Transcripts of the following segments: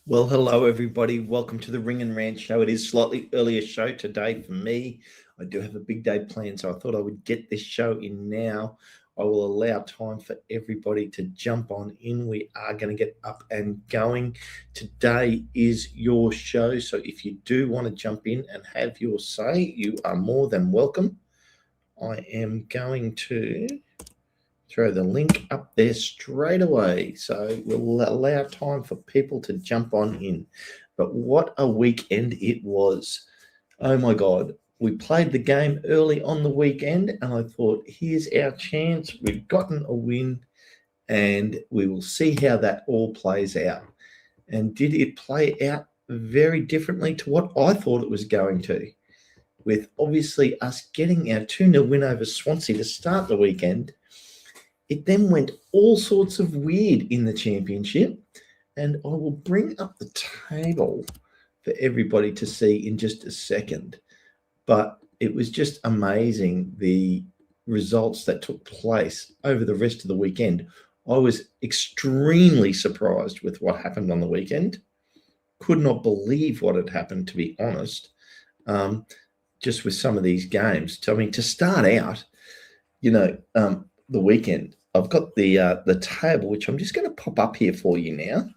Well, hello, everybody. Welcome to the Ring and Rant show. It is slightly earlier show today for me. I do have a big day planned, so I thought I would get this show in now. I will allow time for everybody to jump on in. We are going to get up and going. Today is your show, so if you do want to jump in and have your say, you are more than welcome. I am going to throw the link up there straight away. So we'll allow time for people to jump on in. But what a weekend it was. Oh my God. We played the game early on the weekend and I thought, here's our chance. We've gotten a win and we will see how that all plays out. And did it play out very differently to what I thought it was going to? With obviously us getting our 2-0 win over Swansea to start the weekend. It then went all sorts of weird in the championship, and I will bring up the table for everybody to see in just a second. But it was just amazing, the results that took place over the rest of the weekend. I was extremely surprised with what happened on the weekend. Could not believe what had happened, to be honest, just with some of these games. So, I mean, to start out, the weekend, I've got the table, which I'm just going to pop up here for you now.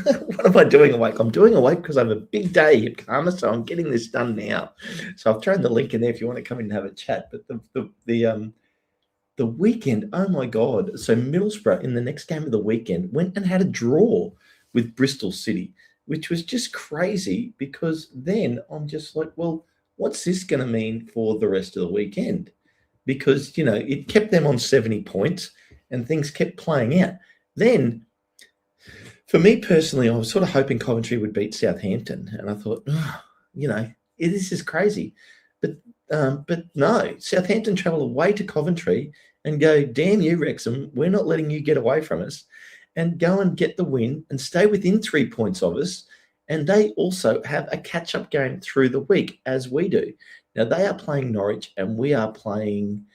What am I doing awake? I'm doing awake because I have a big day at Karma, so I'm getting this done now. So I've thrown the link in there if you want to come in and have a chat. But the weekend, oh my God! So Middlesbrough in the next game of the weekend went and had a draw with Bristol City, which was just crazy because then I'm just like, well, what's this going to mean for the rest of the weekend? Because, it kept them on 70 points and things kept playing out. Then, for me personally, I was sort of hoping Coventry would beat Southampton. And I thought, this is crazy. But no, Southampton travel away to Coventry and go, damn you, Wrexham, we're not letting you get away from us. And go and get the win and stay within 3 points of us. And they also have a catch-up game through the week, as we do. Now, they are playing Norwich and we are playing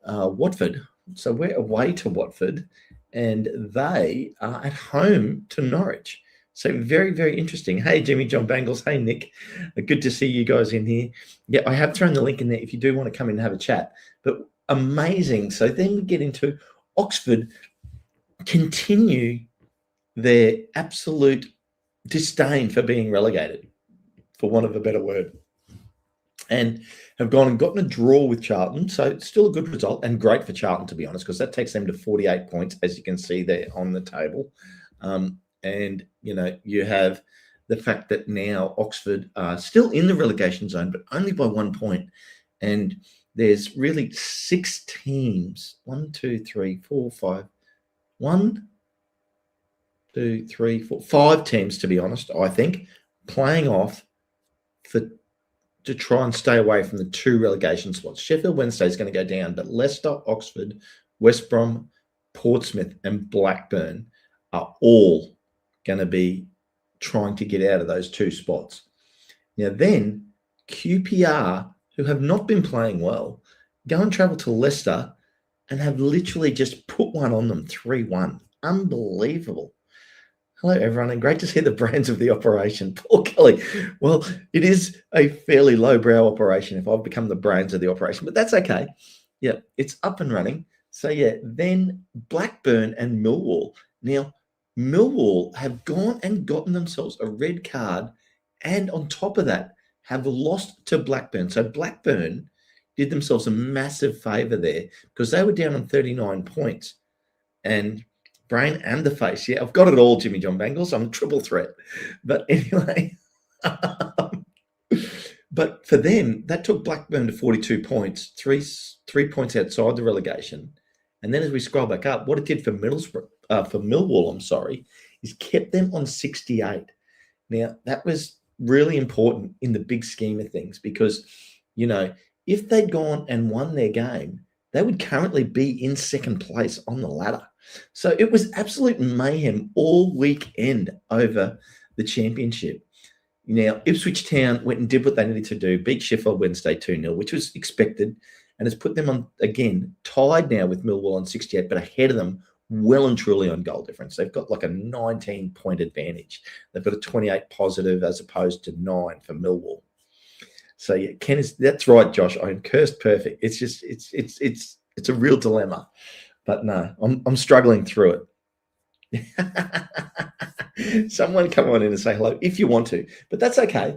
Watford. So we're away to Watford and they are at home to Norwich. So very, very interesting. Hey, Jimmy John Bangles. Hey, Nick. Good to see you guys in here. Yeah, I have thrown the link in there if you do want to come in and have a chat. But amazing. So then we get into Oxford continue their absolute disdain for being relegated, for want of a better word, and have gone and gotten a draw with Charlton. So it's still a good result and great for Charlton, to be honest, because that takes them to 48 points, as you can see there on the table. And, you have the fact that now Oxford are still in the relegation zone, but only by 1 point. And there's really 6 teams, 1, 2, 3, 4, 5, 1, 2, 3, 4, 5 teams, to be honest, I think, playing off to try and stay away from the 2 relegation spots. Sheffield Wednesday is going to go down, but Leicester, Oxford, West Brom, Portsmouth, and Blackburn are all going to be trying to get out of those 2 spots. Now then, QPR, who have not been playing well, go and travel to Leicester and have literally just put one on them, 3-1. Unbelievable. Hello, everyone, and great to see the brains of the operation. Paul Kelly. Well, it is a fairly lowbrow operation if I've become the brains of the operation, but that's okay. Yeah, it's up and running. So, yeah, then Blackburn and Millwall. Now, Millwall have gone and gotten themselves a red card, and on top of that, have lost to Blackburn. So Blackburn did themselves a massive favour there because they were down on 39 points. And brain and the face. Yeah, I've got it all, Jimmy John Bangles. I'm a triple threat. But anyway, but for them, that took Blackburn to 42 points, three points outside the relegation. And then as we scroll back up, what it did for Millwall, is kept them on 68. Now, that was really important in the big scheme of things because, if they'd gone and won their game, they would currently be in second place on the ladder. So it was absolute mayhem all weekend over the championship. Now, Ipswich Town went and did what they needed to do, beat Sheffield Wednesday 2-0, which was expected, and has put them on, again, tied now with Millwall on 68, but ahead of them well and truly on goal difference. They've got like a 19-point advantage. They've got a 28 positive as opposed to 9 for Millwall. So yeah, that's right, Josh. I'm cursed perfect. It's just it's a real dilemma. But no, I'm struggling through it. Someone come on in and say hello if you want to, but that's okay.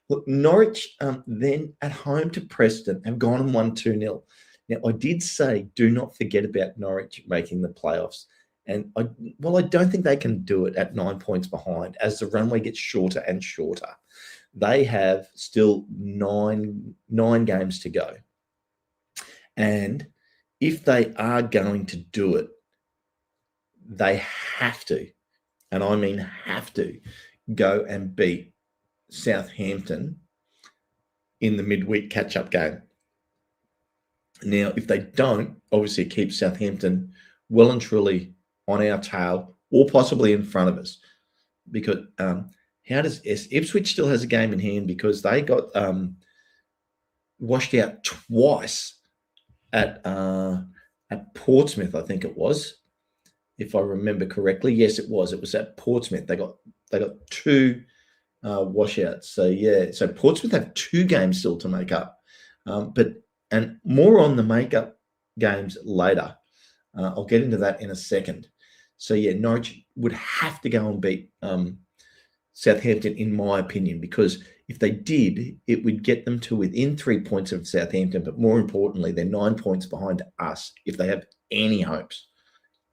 Look, Norwich then at home to Preston have gone and won 2-0. Now, I did say do not forget about Norwich making the playoffs. And I don't think they can do it at 9 points behind as the runway gets shorter and shorter. They have still nine games to go. And if they are going to do it, they have to, and I mean have to, go and beat Southampton in the midweek catch-up game. Now, if they don't, obviously it keeps Southampton well and truly on our tail or possibly in front of us. Because how does Ipswich still has a game in hand because they got washed out twice at Portsmouth, I think it was, if I remember correctly. Yes, it was. It was at Portsmouth. They got 2 washouts. So yeah, so Portsmouth have 2 games still to make up, and more on the makeup games later. I'll get into that in a second. So yeah, Norwich would have to go and beat Southampton, in my opinion, because if they did, it would get them to within 3 points of Southampton. But more importantly, they're 9 points behind us if they have any hopes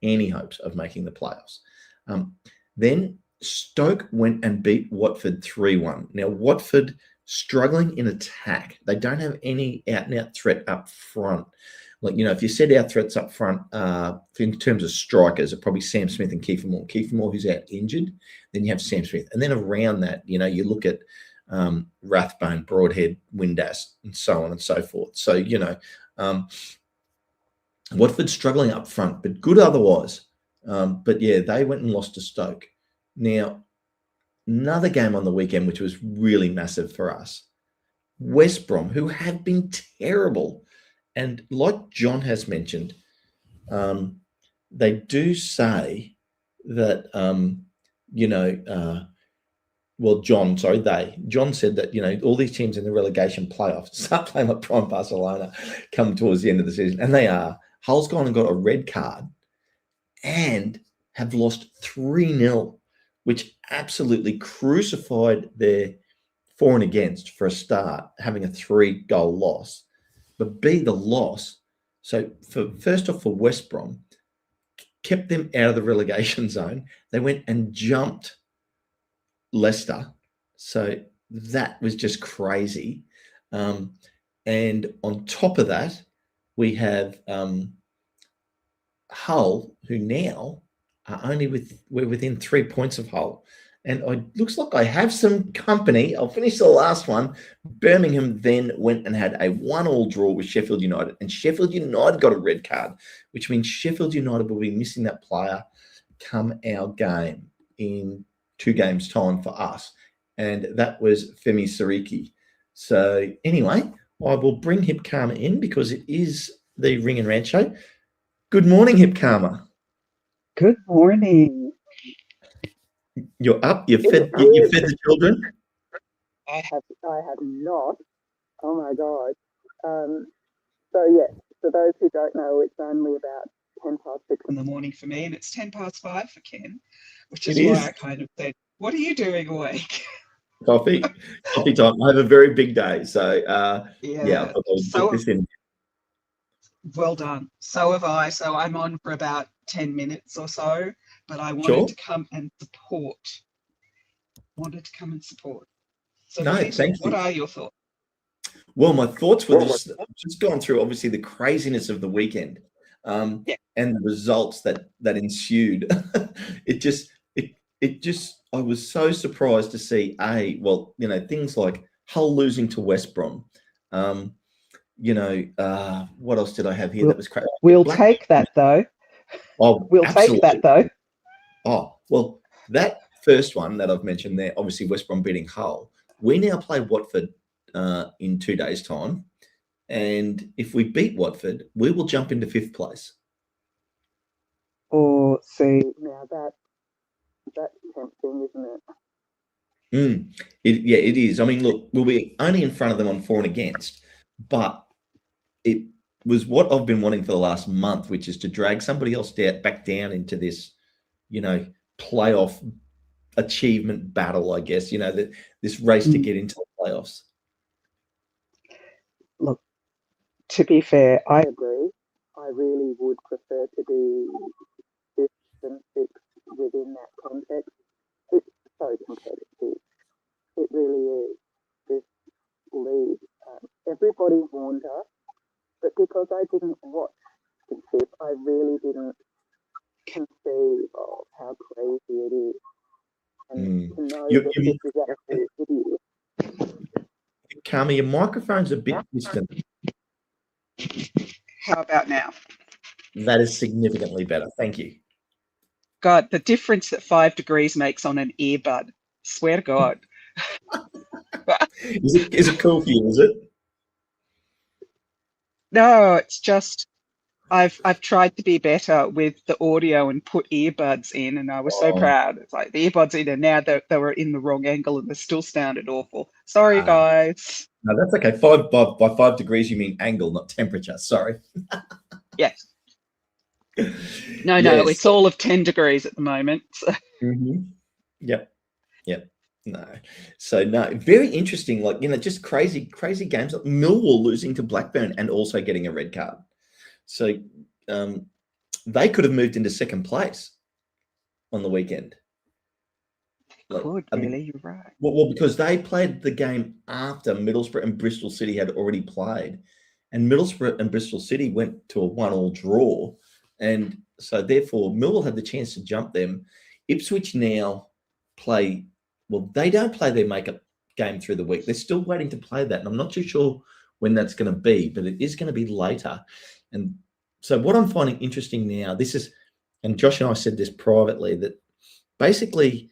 of making the playoffs. Then Stoke went and beat Watford 3-1. Now, Watford struggling in attack. They don't have any out-and-out threat up front. Like, if you said our threats up front in terms of strikers, are probably Sam Smith and Kiefer Moore. Kiefer Moore, who's out injured, then you have Sam Smith. And then around that, you look at Rathbone, Broadhead, Windass, and so on and so forth. So, Watford struggling up front, but good otherwise. But yeah, they went and lost to Stoke. Now, another game on the weekend, which was really massive for us, West Brom, who have been terrible. And like John has mentioned, they do say that, John said that, all these teams in the relegation playoffs start playing like Prime Barcelona come towards the end of the season. And they are. Hull's gone and got a red card and have lost 3-0, which absolutely crucified their for and against for a start, having a 3-goal loss. But B, the loss, so first off for West Brom, kept them out of the relegation zone. They went and jumped Leicester. So that was just crazy. And on top of that, we have Hull, who now are we're within 3 points of Hull. And it looks like I have some company. I'll finish the last one. Birmingham then went and had a 1-1 draw with Sheffield United. And Sheffield United got a red card, which means Sheffield United will be missing that player come our game in 2 games' time for us. And that was Femi Sariki. So anyway, I will bring Hip Karma in because it is the Ring and Rant show. Good morning, Hip Karma. Good morning. You're up. You've fed the children. I have not. Oh my God. So yes, for those who don't know, it's only about 6:10 in the morning for me, and it's 5:10 for Ken, which is why I kind of said, "What are you doing awake?" Coffee time. I have a very big day, so yeah, I thought I would put this in. Well done. So have I. So I'm on for about 10 minutes or so, but I wanted to come and support. So thank you. What are your thoughts? Well, my thoughts were just gone through, obviously, the craziness of the weekend and the results that ensued. It just, I was so surprised to see, things like Hull losing to West Brom. What else did I have here that was crazy? We'll take that, though. Oh, we'll take that, though. Oh, well, that first one that I've mentioned there, obviously West Brom beating Hull. We now play Watford in 2 days' time. And if we beat Watford, we will jump into 5th place. or see. Now that's tempting, isn't it? It is. I mean, look, we'll be only in front of them on for and against, but it was what I've been wanting for the last month, which is to drag somebody else back down into this, playoff achievement battle, I guess, this race to get into the playoffs. Look, to be fair, I agree. I really would prefer to be fifth and sixth within that context. It's so competitive. It really is. This league. Everybody warned us, but because I didn't watch the fifth, I really didn't conceive of how crazy it is. And to know that this is actually idiot. Carmi, your microphone's a bit distant. How about now? That is significantly better. Thank you. God, the difference that 5 degrees makes on an earbud. Swear to God. Is it cool for you, is it? No, it's just I've tried to be better with the audio and put earbuds in, and I was so proud. It's like the earbuds in, and now they were in the wrong angle and they still sounded awful. Sorry, guys. No, that's okay. By 5 degrees, you mean angle, not temperature. Sorry. Yes. No, it's all of 10 degrees at the moment. So. Yep. No. So no, very interesting. Like, just crazy games. Like Millwall losing to Blackburn and also getting a red card. So they could have moved into second place on the weekend. You're right. Well, because they played the game after Middlesbrough and Bristol City had already played. And Middlesbrough and Bristol City went to a 1-1 draw. And so therefore Millwall had the chance to jump them. Ipswich now play, well, they don't play their makeup game through the week. They're still waiting to play that. And I'm not too sure when that's going to be, but it is going to be later. And so what I'm finding interesting now, and Josh and I said this privately, that basically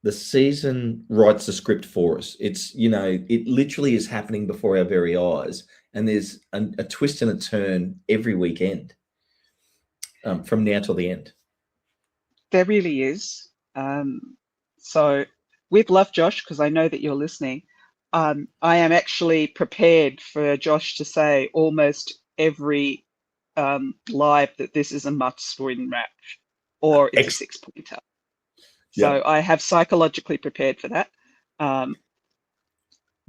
the season writes the script for us. It's, it literally is happening before our very eyes. And there's a twist and a turn every weekend from now till the end. There really is. So with love, Josh, because I know that you're listening, I am actually prepared for Josh to say almost every live that this is a must-win match or it's a 6-pointer. So I have psychologically prepared for that. I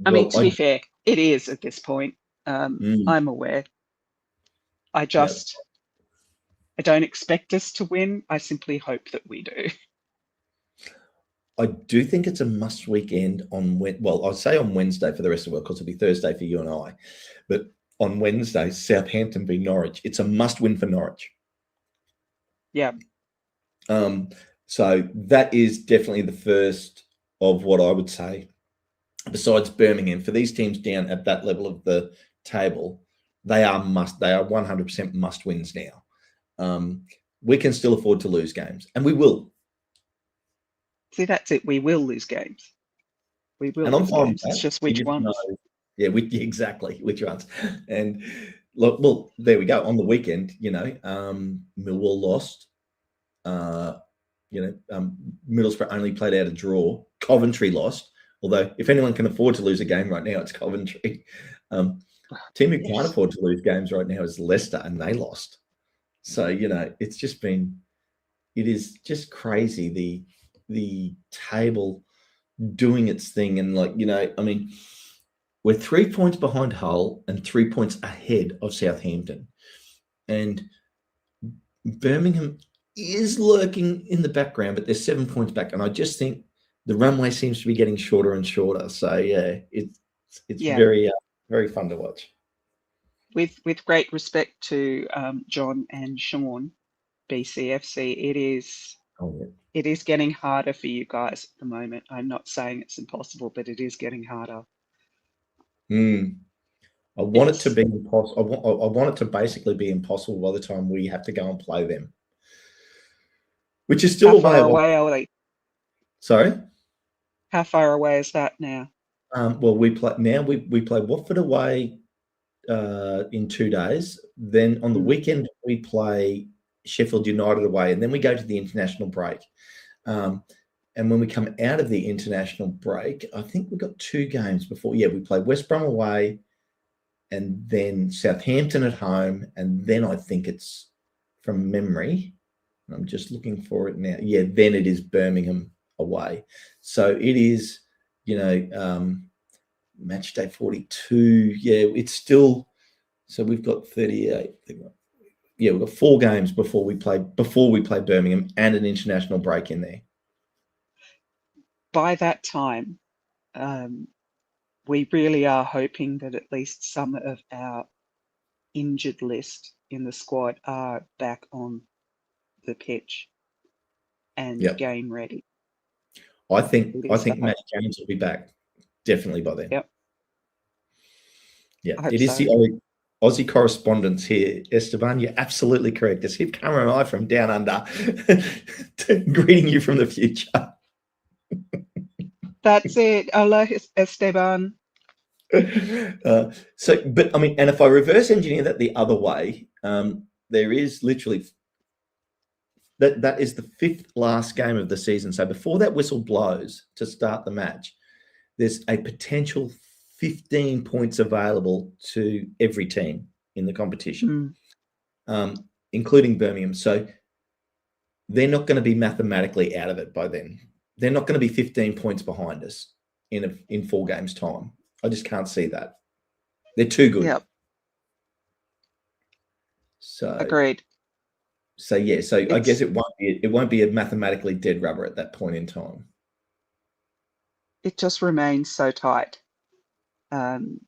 mean, to be fair, it is at this point. I'm aware. I don't expect us to win. I simply hope that we do. I do think it's a must weekend I'll say on Wednesday for the rest of the world, because it'll be Thursday for you and I. But on Wednesday, Southampton v Norwich. It's a must win for Norwich. Yeah. So that is definitely the first of what I would say, besides Birmingham, for these teams down at that level of the table, they are 100% must wins now. We can still afford to lose games, and we will. See, that's it. We will lose games. We will. And I'm fine with that. It's just which ones. Exactly, which ones. And look, well, there we go. On the weekend, Millwall lost. Middlesbrough only played out a draw. Coventry lost. Although, if anyone can afford to lose a game right now, it's Coventry. Team who can't afford to lose games right now is Leicester, and they lost. So, it's just it is just crazy, the table doing its thing. And we're 3 points behind Hull and 3 points ahead of Southampton. And Birmingham is lurking in the background, but they're 7 points back. And I just think the runway seems to be getting shorter and shorter. So, it's very, very fun to watch. With great respect to John and Sean, BCFC, it is getting harder for you guys at the moment. I'm not saying it's impossible, but it is getting harder. I want it to be impossible. I want it to basically be impossible by the time we have to go and play them, which is still How far away are they? Sorry? How far away is that now? Well, we play Watford away in 2 days. Then on the weekend we play Sheffield United away, and then we go to the international break. And when we come out of the international break, I think we've got 2 games before. Yeah, we play West Brom away, and then Southampton at home, and then I think it's, from memory, I'm just looking for it now. Yeah, then it is Birmingham away. So it is, match day 42. Yeah, it's still. So we've got 38. Yeah, we've got 4 games before we play Birmingham, and an international break in there. By that time, we really are hoping that at least some of our injured list in the squad are back on the pitch and game ready. I think Matt James will be back definitely by then. Yep. Yeah, it is so. The Aussie correspondence here, Esteban. You're absolutely correct. It's Hip Camera and I from down under, greeting you from the future. That's it. Hola, Esteban. But I mean, and if I reverse engineer that the other way, there is literally that is the 5th last game of the season. So before that whistle blows to start the match, there's a potential 15 points available to every team in the competition, including Birmingham. So they're not going to be mathematically out of it by then. They're not going to be 15 points behind us in 4 games' time. I just can't see that. They're too good. Yep. So agreed. So yeah, so I guess it won't be a mathematically dead rubber at that point in time. It just remains so tight. And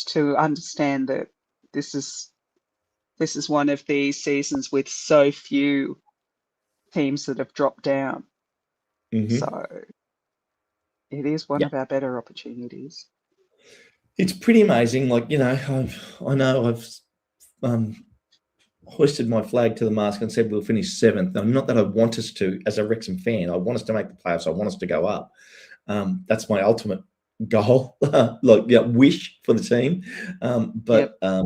to understand that this is one of these seasons with so few teams that have dropped down. Mm-hmm. So it is one of our better opportunities. It's pretty amazing. Like, I know I've hoisted my flag to the mast and said we'll finish 7th. Now, not that I want us to, as a Wrexham fan, I want us to make the playoffs. I want us to go up. That's my ultimate goal, wish for the team. But I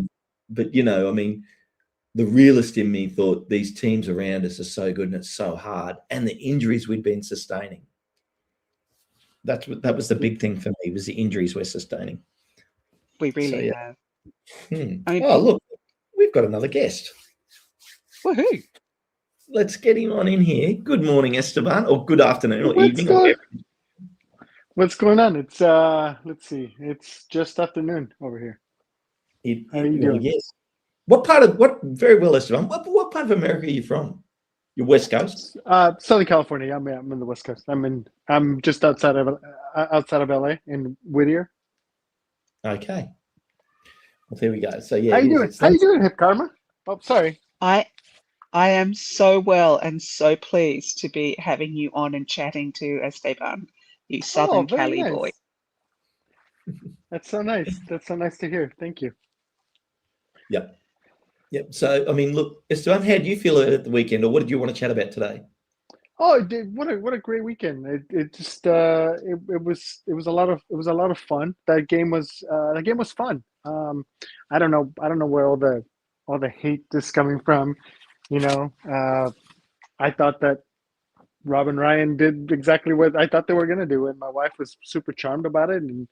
mean, the realist in me thought these teams around us are so good and it's so hard, and the injuries we'd been sustaining. That was the big thing for me, was the injuries we're sustaining. We really have. Oh, look, we've got another guest. Woohoo! Let's get him on in here. Good morning, Esteban, or good afternoon, or evening. What's going on? It's let's see, it's just afternoon over here. How are you doing? Yes. Very well, Esteban. What part of America are you from? You're West Coast? Southern California. I'm in the West Coast. I'm just outside of LA in Whittier. Okay. Well, there we go. So yeah. How you doing? How you doing, Hip Karma? Oh, sorry. I am so well and so pleased to be having you on and chatting to Esteban, you Southern Cali boy. That's so nice. That's so nice to hear. Thank you. Yep. So, I mean, look, Esteban, how do you feel at the weekend, or what did you want to chat about today? Oh, what a great weekend! It just it was a lot of fun. That game was fun. I don't know where all the hate is coming from. I thought that Rob and Ryan did exactly what I thought they were gonna do, and my wife was super charmed about it, and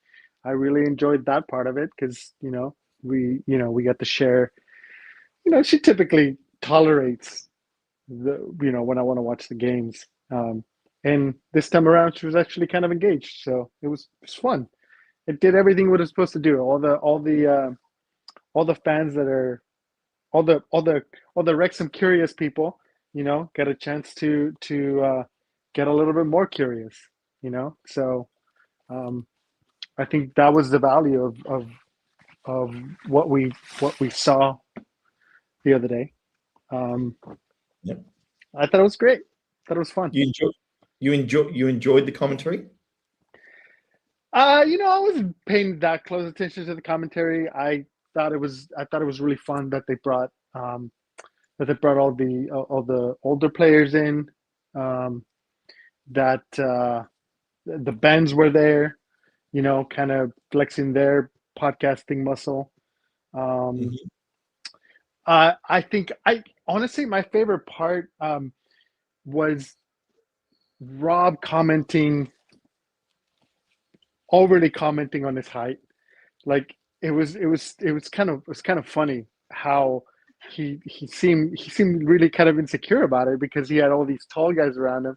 I really enjoyed that part of it because we got to share. She typically tolerates when I want to watch the games, and this time around she was actually kind of engaged, so it was fun. It did everything it was supposed to do. All the fans that are all the Wrexham curious people, get a chance to get a little bit more curious, So I think that was the value of what we saw the other day. Yep. I thought it was great. I thought it was fun. You enjoyed the commentary? I wasn't paying that close attention to the commentary. I thought it was really fun that they brought all the older players in. That the bands were there, kind of flexing their podcasting muscle. I think honestly my favorite part was Rob overly commenting on his height. Like it was kind of funny how he seemed really kind of insecure about it because he had all these tall guys around him.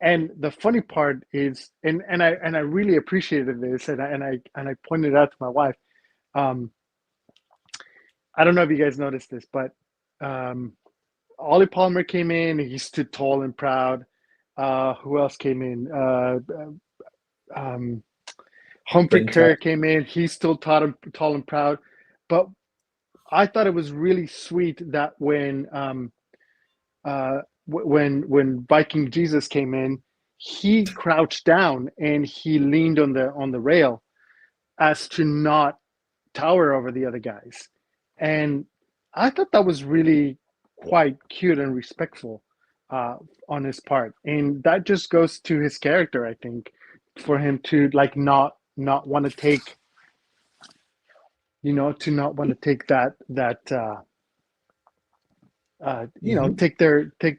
And the funny part is, and I really appreciated this, and I pointed it out to my wife. I don't know if you guys noticed this, but Ollie Palmer came in. He stood tall and proud. Who else came in? Humphrey Kerr came in. He's still tall and proud. But I thought it was really sweet that when Viking Jesus came in, he crouched down and he leaned on the rail as to not tower over the other guys. And I thought that was really quite cute and respectful on his part. And that just goes to his character, I think, for him to like not want to take, that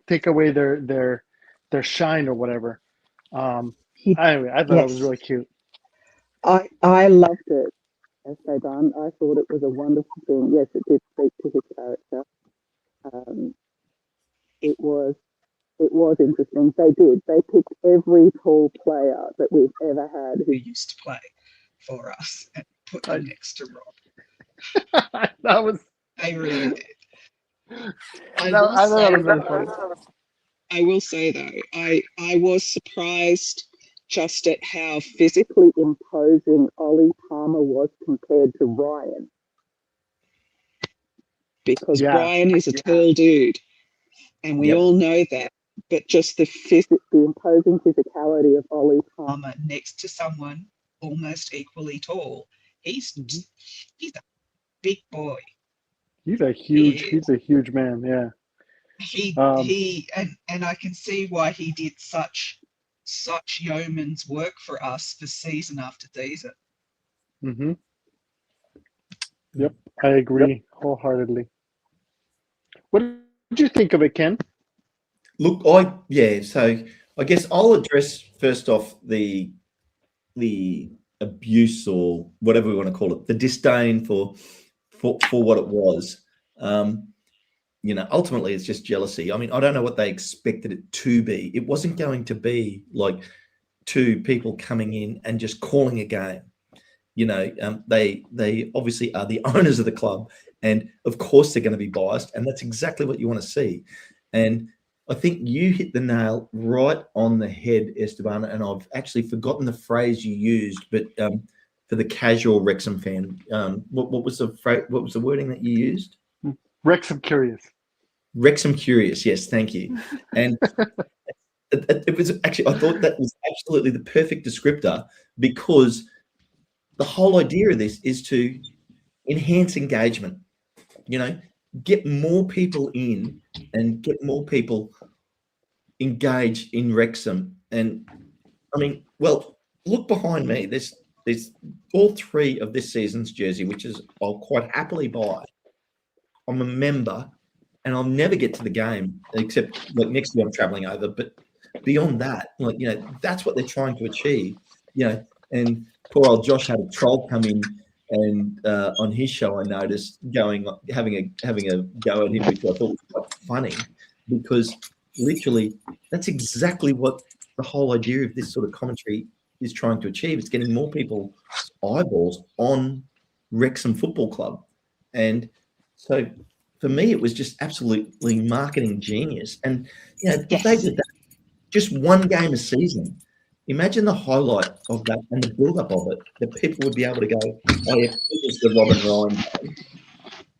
take away their shine or whatever. Anyway, I thought it was really cute. I loved it as they done. I thought it was a wonderful thing. Yes, it did speak to his character. It was interesting. They picked every tall player that we've ever had who used to play for us and put them next to Rob. They really did. I will say though, I was surprised just at how physically imposing Ollie Palmer was compared to Ryan. Because Ryan is a tall dude, and we all know that. But just the imposing physicality of Ollie Palmer next to someone almost equally tall. He's a big boy. He's a huge man. Yeah. And I can see why he did such yeoman's work for us for season after season. Mm-hmm. Yep, I agree wholeheartedly. What did you think of it, Ken? Look, so I guess I'll address first off the abuse or whatever we want to call it, the disdain for what it was. Ultimately it's just jealousy. I mean, I don't know what they expected it to be. It wasn't going to be like two people coming in and just calling a game. They obviously are the owners of the club, and of course they're going to be biased, and that's exactly what you want to see. And I think you hit the nail right on the head, Esteban, and I've actually forgotten the phrase you used, but for the casual Wrexham fan, what was the wording that you used? Wrexham curious. Wrexham curious, yes, thank you. And it was actually, I thought that was absolutely the perfect descriptor, because the whole idea of this is to enhance engagement, get more people in and get more people engaged in Wrexham. And I mean, well, look behind me. There's all three of this season's jersey, which is I'll quite happily buy. I'm a member, and I'll never get to the game except like next year I'm traveling over. But beyond that, that's what they're trying to achieve. And poor old Josh had a troll come in, and on his show I noticed having a go at him, which I thought was quite funny, because literally that's exactly what the whole idea of this sort of commentary is trying to achieve. It's getting more people's eyeballs on Wrexham Football Club. And so for me, it was just absolutely marketing genius. And, if they did that, just one game a season, imagine the highlight of that and the build-up of it, that people would be able to go, oh, yeah, this is the Robin Ryan game.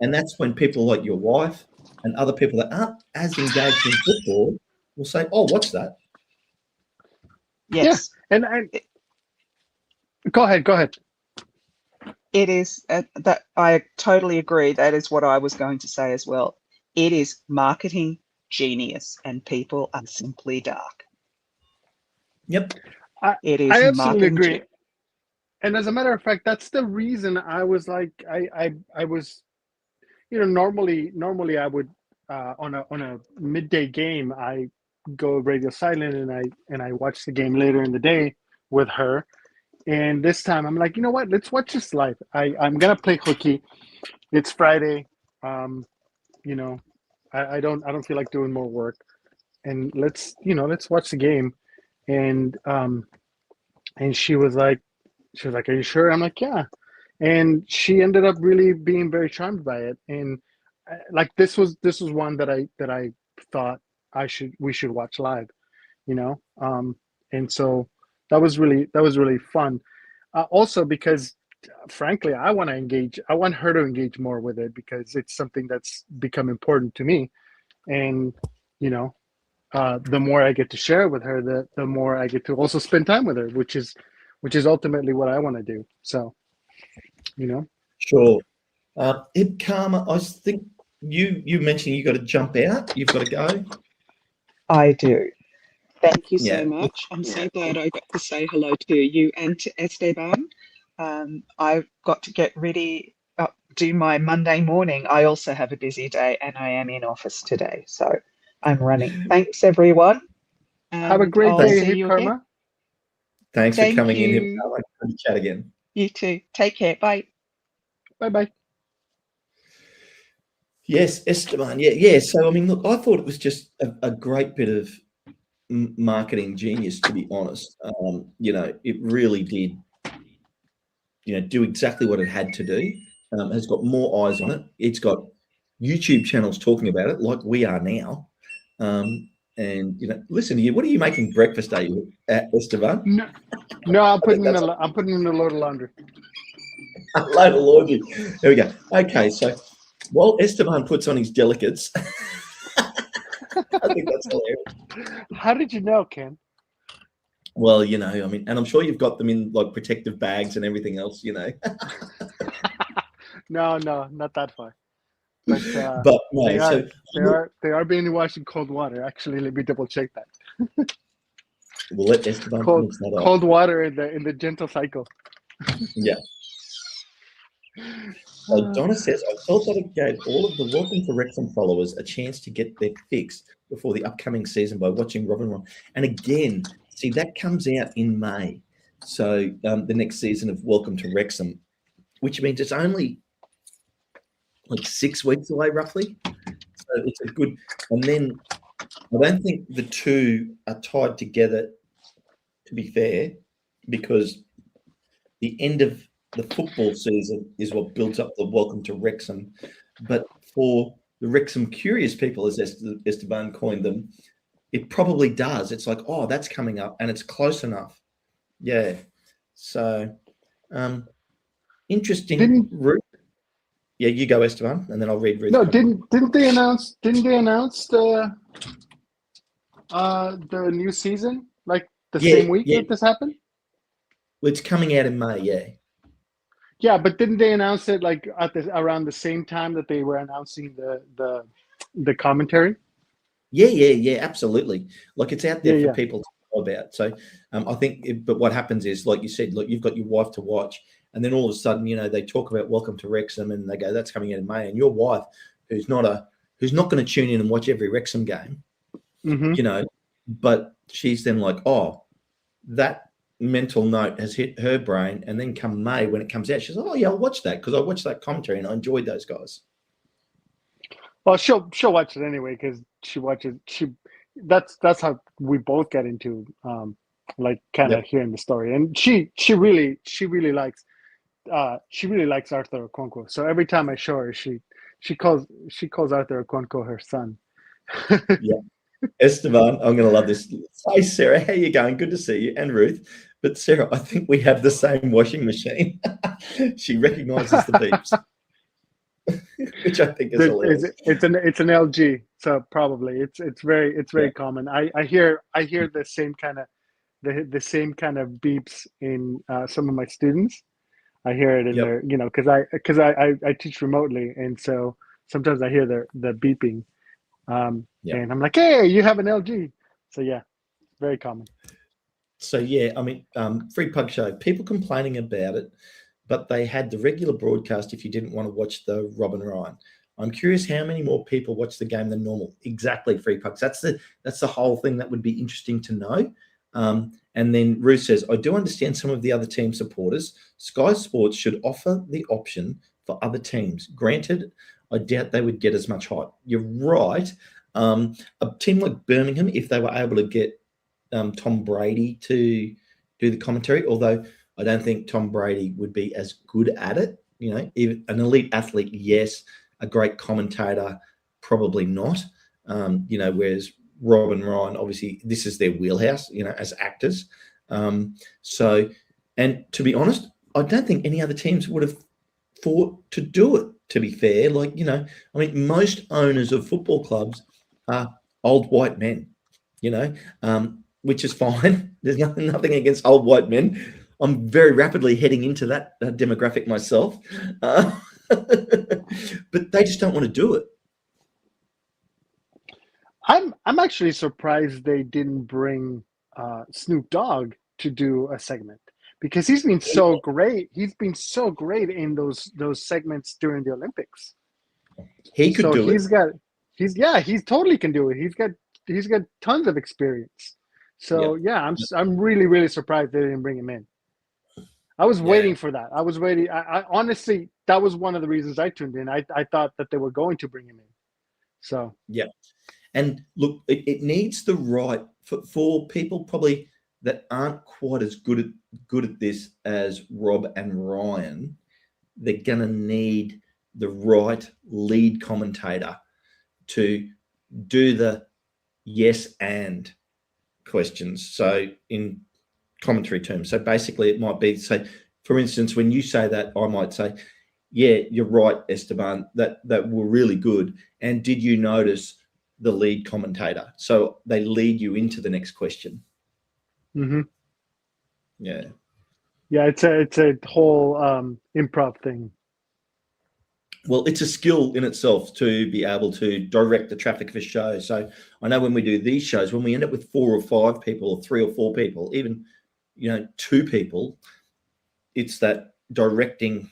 And that's when people like your wife and other people that aren't as engaged in football will say, oh, what's that? Yes. Yeah. And go ahead. It is that I totally agree. That is what I was going to say as well. It is marketing genius, and people are simply dark. Yep. I absolutely agree. And as a matter of fact, that's the reason I was like, I was, normally I would on a midday game, I go radio silent and I watch the game later in the day with her. And this time I'm like, you know what? Let's watch this live. I'm gonna play hooky. It's Friday. You know, I don't feel like doing more work. And let's watch the game. And she was like, are you sure? I'm like, yeah. And she ended up really being very charmed by it. And like this was one that I thought we should watch live, and so that was really fun. Also because frankly, I want her to engage more with it because it's something that's become important to me. And the more I get to share it with her, the more I get to also spend time with her, which is ultimately what I want to do. So, Sure. Ed Karma, I think you mentioned you got to jump out. You've got to go. I do. Thank you so Yeah. much. I'm so glad I got to say hello to you and to Esteban. I've got to get ready, do my Monday morning. I also have a busy day and I am in office today. So I'm running. Thanks, everyone. Have a great day, Hip Karma. Thanks for coming in. You. I'd like to chat again. You too. Take care. Bye. Bye-bye. Yes, Esteban. Yeah. So, I mean, look, I thought it was just a great bit of marketing genius, to be honest. It really did, do exactly what it had to do. Has got more eyes on it. It's got YouTube channels talking about it, like we are now. And listen to you. What are you making breakfast? Are you at Esteban? No, I'm putting in a load of laundry. A load of laundry. There we go. Okay, so while Esteban puts on his delicates, I think that's hilarious. How did you know, Ken? Well, I mean, and I'm sure you've got them in like protective bags and everything else, No, not that far. But no, they are being washed in cold water. Actually, let me double check that. We'll let Esteban finish that off. Cold water in the gentle cycle. Yeah. So Donna says, I felt that it gave all of the Welcome to Wrexham followers a chance to get their fix before the upcoming season by watching Robin Ron. And again, see, that comes out in May. So the next season of Welcome to Wrexham, which means it's only like 6 weeks away, roughly. So it's a good, and then I don't think the two are tied together, to be fair, because the end of the football season is what builds up the Welcome to Wrexham. But for the Wrexham curious people, as Esteban coined them, it probably does. It's like, oh, that's coming up and it's close enough. Yeah. So interesting route. Yeah, you go, Esteban, and then I'll read Ruth. No, didn't they announce the new season like the same week that this happened? Well, it's coming out in May, yeah. Yeah, but didn't they announce it like around the same time that they were announcing the commentary? Yeah, absolutely. Like it's out there for people to know about. So I think, but what happens is, like you said, look, you've got your wife to watch, and then all of a sudden, they talk about Welcome to Wrexham, and they go, "That's coming out in May," and your wife, who's not going to tune in and watch every Wrexham game, but she's then like, "Oh, that mental note has hit her brain," and then come May when it comes out, she's like, "Oh yeah, I'll watch that because I watched that commentary and I enjoyed those guys." Well, she'll watch it anyway because she watches. That's how we both get into kind of hearing the story, and she really likes Arthur Okonkwo. So every time I show her, she calls Arthur Okonkwo her son. Yeah. Esteban, I'm going to love this. Hi, Sarah. How you going? Good to see you. And Ruth. But Sarah, I think we have the same washing machine. She recognizes the beeps, which I think is hilarious. It's an LG, so probably it's very common. I hear the same kind of the same kind of beeps in some of my students. I hear it in their, because I teach remotely, and so sometimes I hear the beeping. And I'm like, hey, you have an LG. So yeah, very common. So yeah, I mean, Free Pug Show, people complaining about it, but they had the regular broadcast if you didn't want to watch the Robin Ryan. I'm curious how many more people watch the game than normal. Exactly, Free Pucks. That's the whole thing that would be interesting to know. And then Ruth says, I do understand some of the other team supporters. Sky Sports should offer the option for other teams. Granted, I doubt they would get as much hype. You're right. A team like Birmingham, if they were able to get Tom Brady to do the commentary, although I don't think Tom Brady would be as good at it. Even an elite athlete, yes. A great commentator, probably not. Whereas Rob and Ryan, obviously, this is their wheelhouse, as actors. And to be honest, I don't think any other teams would have thought to do it, to be fair. Most owners of football clubs are old white men, which is fine. There's nothing against old white men. I'm very rapidly heading into that demographic myself. But they just don't want to do it. I'm actually surprised they didn't bring Snoop Dogg to do a segment, because he's been so great. He's been so great in those segments during the Olympics. He could do it. He totally can do it. He's got tons of experience. So I'm really, really surprised they didn't bring him in. I was waiting for that. I was waiting. I honestly, that was one of the reasons I tuned in. I thought that they were going to bring him in. So yeah. And look, it needs the right for people probably that aren't quite as good at this as Rob and Ryan. They're gonna need the right lead commentator to do the yes and questions. So in commentary terms. So basically it might be, say, for instance, when you say that, I might say, yeah, you're right, Esteban, that were really good. And did you notice the lead commentator? So they lead you into the next question. Mm-hmm. Yeah. Yeah, it's a whole improv thing. Well, it's a skill in itself to be able to direct the traffic of a show. So I know when we do these shows, when we end up with 4 or 5 people or 3 or 4 people, even 2 people, it's that directing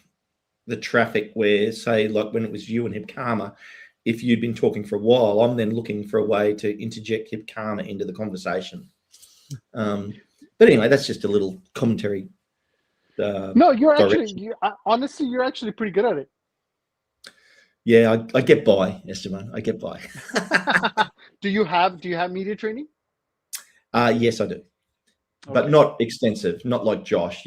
the traffic where, say, like when it was you and Hip Karma, if you'd been talking for a while, I'm then looking for a way to interject Hip Karma into the conversation. But anyway, that's just a little commentary. No, honestly, you're actually pretty good at it. Yeah, I get by, Esteban. I get by. Do you have media training? Yes, I do. Okay. But not extensive, not like Josh.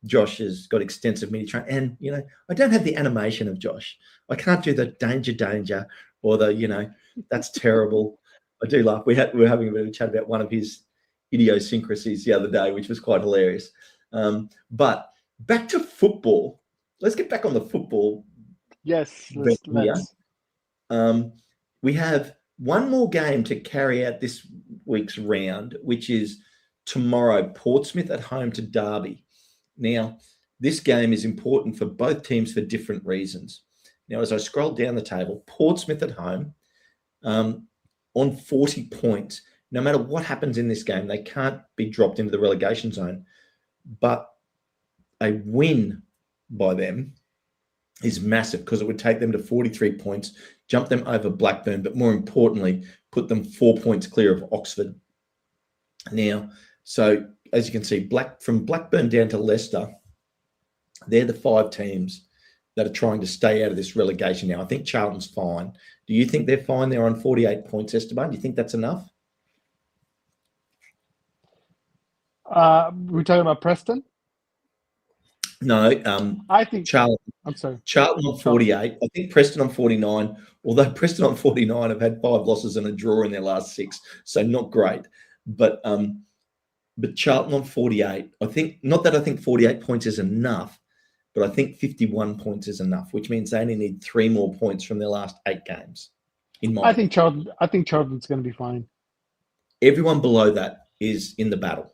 Josh has got extensive media training, and I don't have the animation of Josh. I can't do the danger, or the that's terrible. I do laugh. We were having a bit of a chat about one of his idiosyncrasies the other day, which was quite hilarious. But back to football. Let's get back on the football. Yes, let's. We have one more game to carry out this week's round, which is tomorrow, Portsmouth at home to Derby. Now, this game is important for both teams for different reasons. Now, as I scroll down the table, Portsmouth at home on 40 points. No matter what happens in this game, they can't be dropped into the relegation zone. But a win by them is massive, because it would take them to 43 points, jump them over Blackburn, but more importantly, put them 4 points clear of Oxford. Now, so as you can see, from Blackburn down to Leicester, they're the 5 teams that are trying to stay out of this relegation now. I think Charlton's fine. Do you think they're fine? They're on 48 points, Esteban. Do you think that's enough? We're talking about Preston? No, I think Charlton. I'm sorry. Charlton on 48. I think Preston on 49. Although Preston on 49 have had 5 losses and a draw in their last 6, so not great. But Charlton on 48. I think 48 points is enough, but I think 51 points is enough, which means they only need 3 more points from their last 8 games. I think Charlton's going to be fine. Everyone below that is in the battle.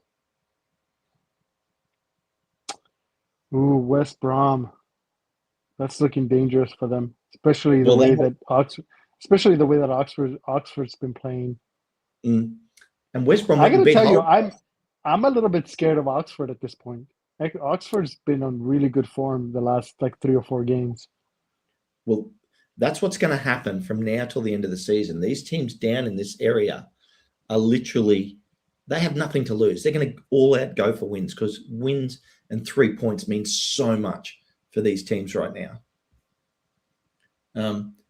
Ooh, West Brom. That's looking dangerous for them, especially the way that Oxford's been playing. And West Brom. I got to tell you, I'm a little bit scared of Oxford at this point. Oxford's been on really good form the last 3 or 4 games. Well, That's what's going to happen from now till the end of the season. These teams down in this area are literally, they have nothing to lose. They're going to all out go for wins, because wins and 3 points means so much for these teams right now.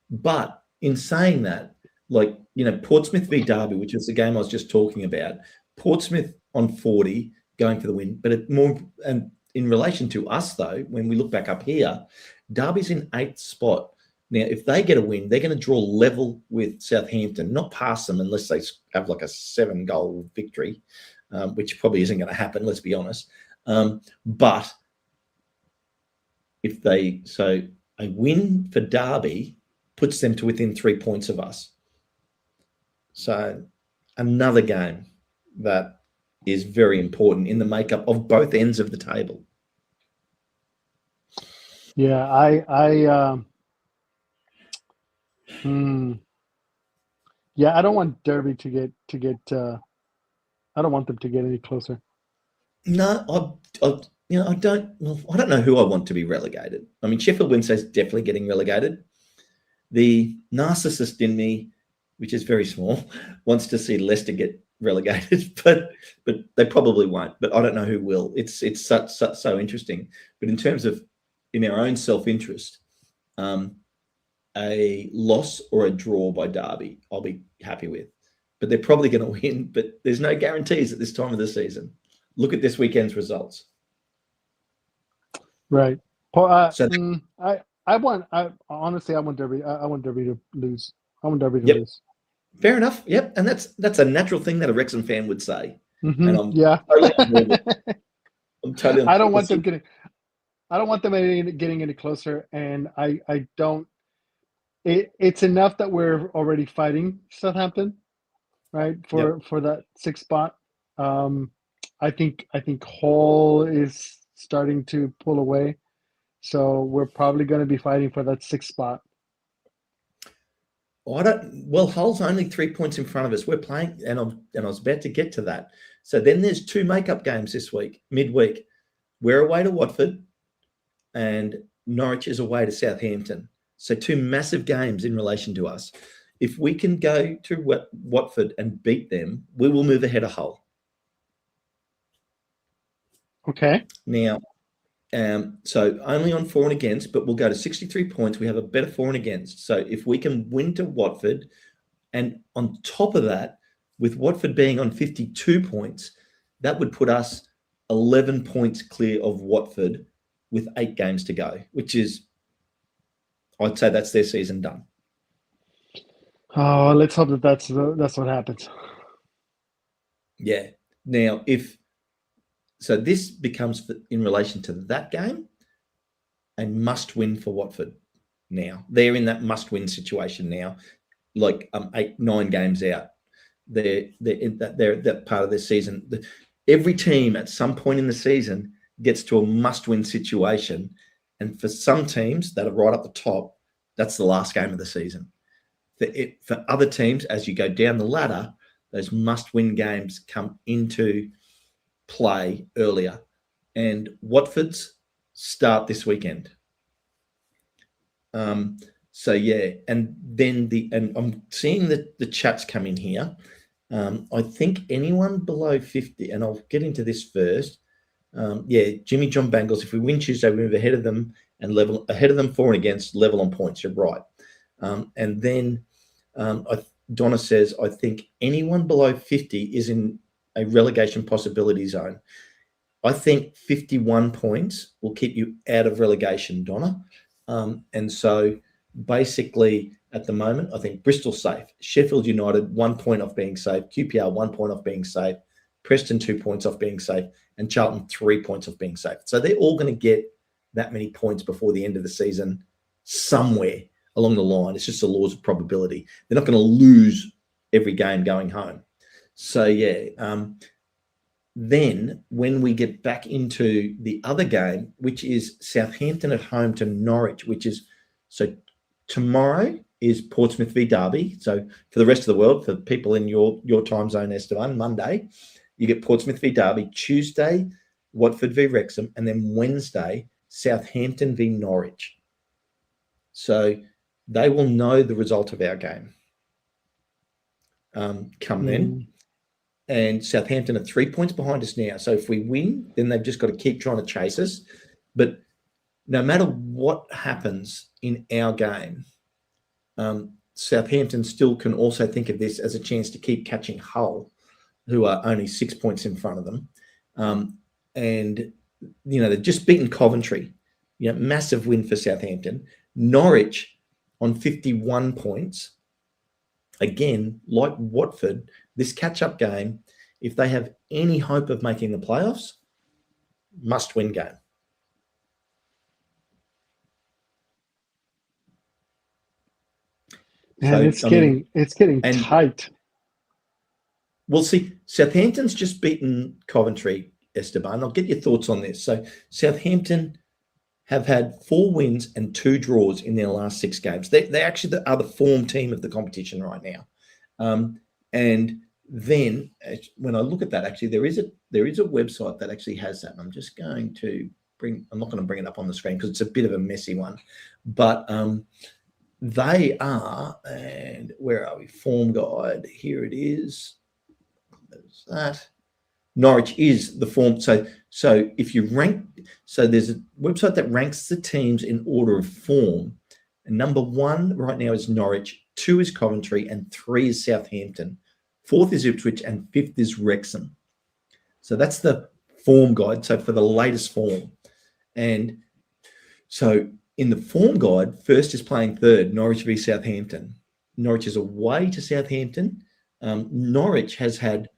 But in saying that, like, Portsmouth v Derby, which is the game I was just talking about, Portsmouth on 40 going for the win. But and in relation to us, though, when we look back up here, Derby's in 8th spot. Now, if they get a win, they're going to draw level with Southampton, not pass them unless they have like a 7-goal victory, which probably isn't going to happen, let's be honest. But if a win for Derby puts them to within 3 points of us. So another game that is very important in the makeup of both ends of the table. Yeah, yeah, I don't want Derby to get. I don't want them to get any closer. No, I don't. Well, I don't know who I want to be relegated. I mean, Sheffield Wednesday's definitely getting relegated. The narcissist in me, which is very small, wants to see Leicester get relegated, but they probably won't. But I don't know who will. It's so interesting. But in terms of in our own self-interest, a loss or a draw by Derby, I'll be happy with. But they're probably going to win. But there's no guarantees at this time of the season. Look at this weekend's results. Right. So honestly, I want Derby. I want Derby to lose. I want Derby to lose. Fair enough. Yep. And that's a natural thing that a Wrexham fan would say. Mm-hmm. And I'm totally I don't want them getting. I don't want them getting any closer, and I don't. It's enough that we're already fighting Southampton, right? For that 6th spot. I think Hull is starting to pull away, so we're probably going to be fighting for that 6th spot. Hull's only 3 points in front of us. We're playing, and I was about to get to that. So then there's 2 makeup games this week, midweek. We're away to Watford, and Norwich is away to Southampton. So 2 massive games in relation to us. If we can go to Watford and beat them, we will move ahead of Hull. Okay. Now, so only on for and against, but we'll go to 63 points. We have a better for and against. So if we can win to Watford, and on top of that, with Watford being on 52 points, that would put us 11 points clear of Watford with 8 games to go, which is, I'd say that's their season done. Oh, let's hope that's what happens. Yeah. Now, so this becomes, in relation to that game, a must-win for Watford now. They're in that must-win situation now, like 8-9 games out. They're that part of their season. Every team at some point in the season gets to a must-win situation, and for some teams that are right up the top, that's the last game of the season. For other teams, as you go down the ladder, those must-win games come into play earlier, and Watford's start this weekend. So yeah, and then and I'm seeing the chats come in here. I think anyone below 50, and I'll get into this first. Jimmy John Bangles, if we win Tuesday, we move ahead of them and level ahead of them for and against, level on points. You're right. And then Donna says, I think anyone below 50 is in a relegation possibility zone. I think 51 points will keep you out of relegation, Donna. And so basically at the moment, I think Bristol's safe. Sheffield United, 1 point off being safe. QPR, 1 point off being safe. Preston, 2 points off being safe. And Charlton, 3 points off being safe. So they're all going to get that many points before the end of the season somewhere along the line. It's just the laws of probability. They're not going to lose every game going home. So, then when we get back into the other game, which is Southampton at home to Norwich, so tomorrow is Portsmouth v Derby. So for the rest of the world, for people in your time zone, Esteban, Monday, you get Portsmouth v Derby. Tuesday, Watford v Wrexham. And then Wednesday, Southampton v Norwich. So they will know the result of our game come then. And Southampton are 3 points behind us now. So if we win, then they've just got to keep trying to chase us. But no matter what happens in our game, Southampton still can also think of this as a chance to keep catching Hull, who are only 6 points in front of them. And, they've just beaten Coventry. Massive win for Southampton. Norwich on 51 points. Again, like Watford, this catch-up game, if they have any hope of making the playoffs, must-win game. And it's getting tight. We'll see. Southampton's just beaten Coventry, Esteban. I'll get your thoughts on this. So Southampton have had 4 wins and 2 draws in their last 6 games. They actually are the form team of the competition right now. And then when I look at that, actually, there is a website that actually has that. And I'm just going to I'm not going to bring it up on the screen because it's a bit of a messy one. But they are, and where are we? Form guide. Here it is. There's that. Norwich is the form. So if you rank, so there's a website that ranks the teams in order of form. And number 1 right now is Norwich, 2 is Coventry, and 3 is Southampton. 4th is Ipswich, and 5th is Wrexham. So that's the form guide. So for the latest form. And so in the form guide, first is playing third, Norwich v Southampton. Norwich is away to Southampton. Norwich has had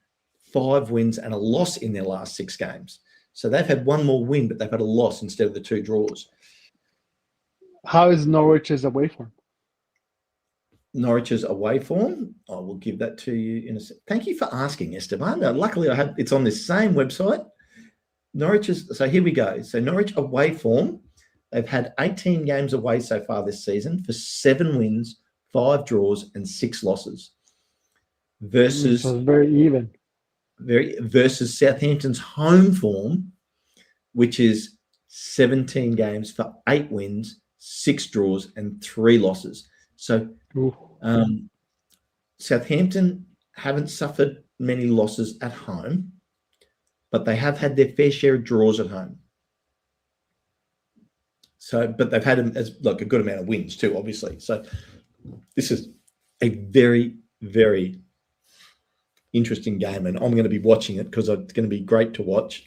5 wins and a loss in their last 6 games. So they've had 1 more win, but they've had a loss instead of the 2 draws. How is Norwich's away form? Norwich's away form, I will give that to you in a second. Thank you for asking, Esteban. Luckily, it's on this same website. So here we go. So Norwich away form, they've had 18 games away so far this season for 7 wins, 5 draws, and 6 losses. Versus so very even. Versus Southampton's home form, which is 17 games for 8 wins, 6 draws, and 3 losses. So Southampton haven't suffered many losses at home, but they have had their fair share of draws at home. So, but they've had a good amount of wins too, obviously. So this is a very, very interesting game, and I'm going to be watching it because it's going to be great to watch.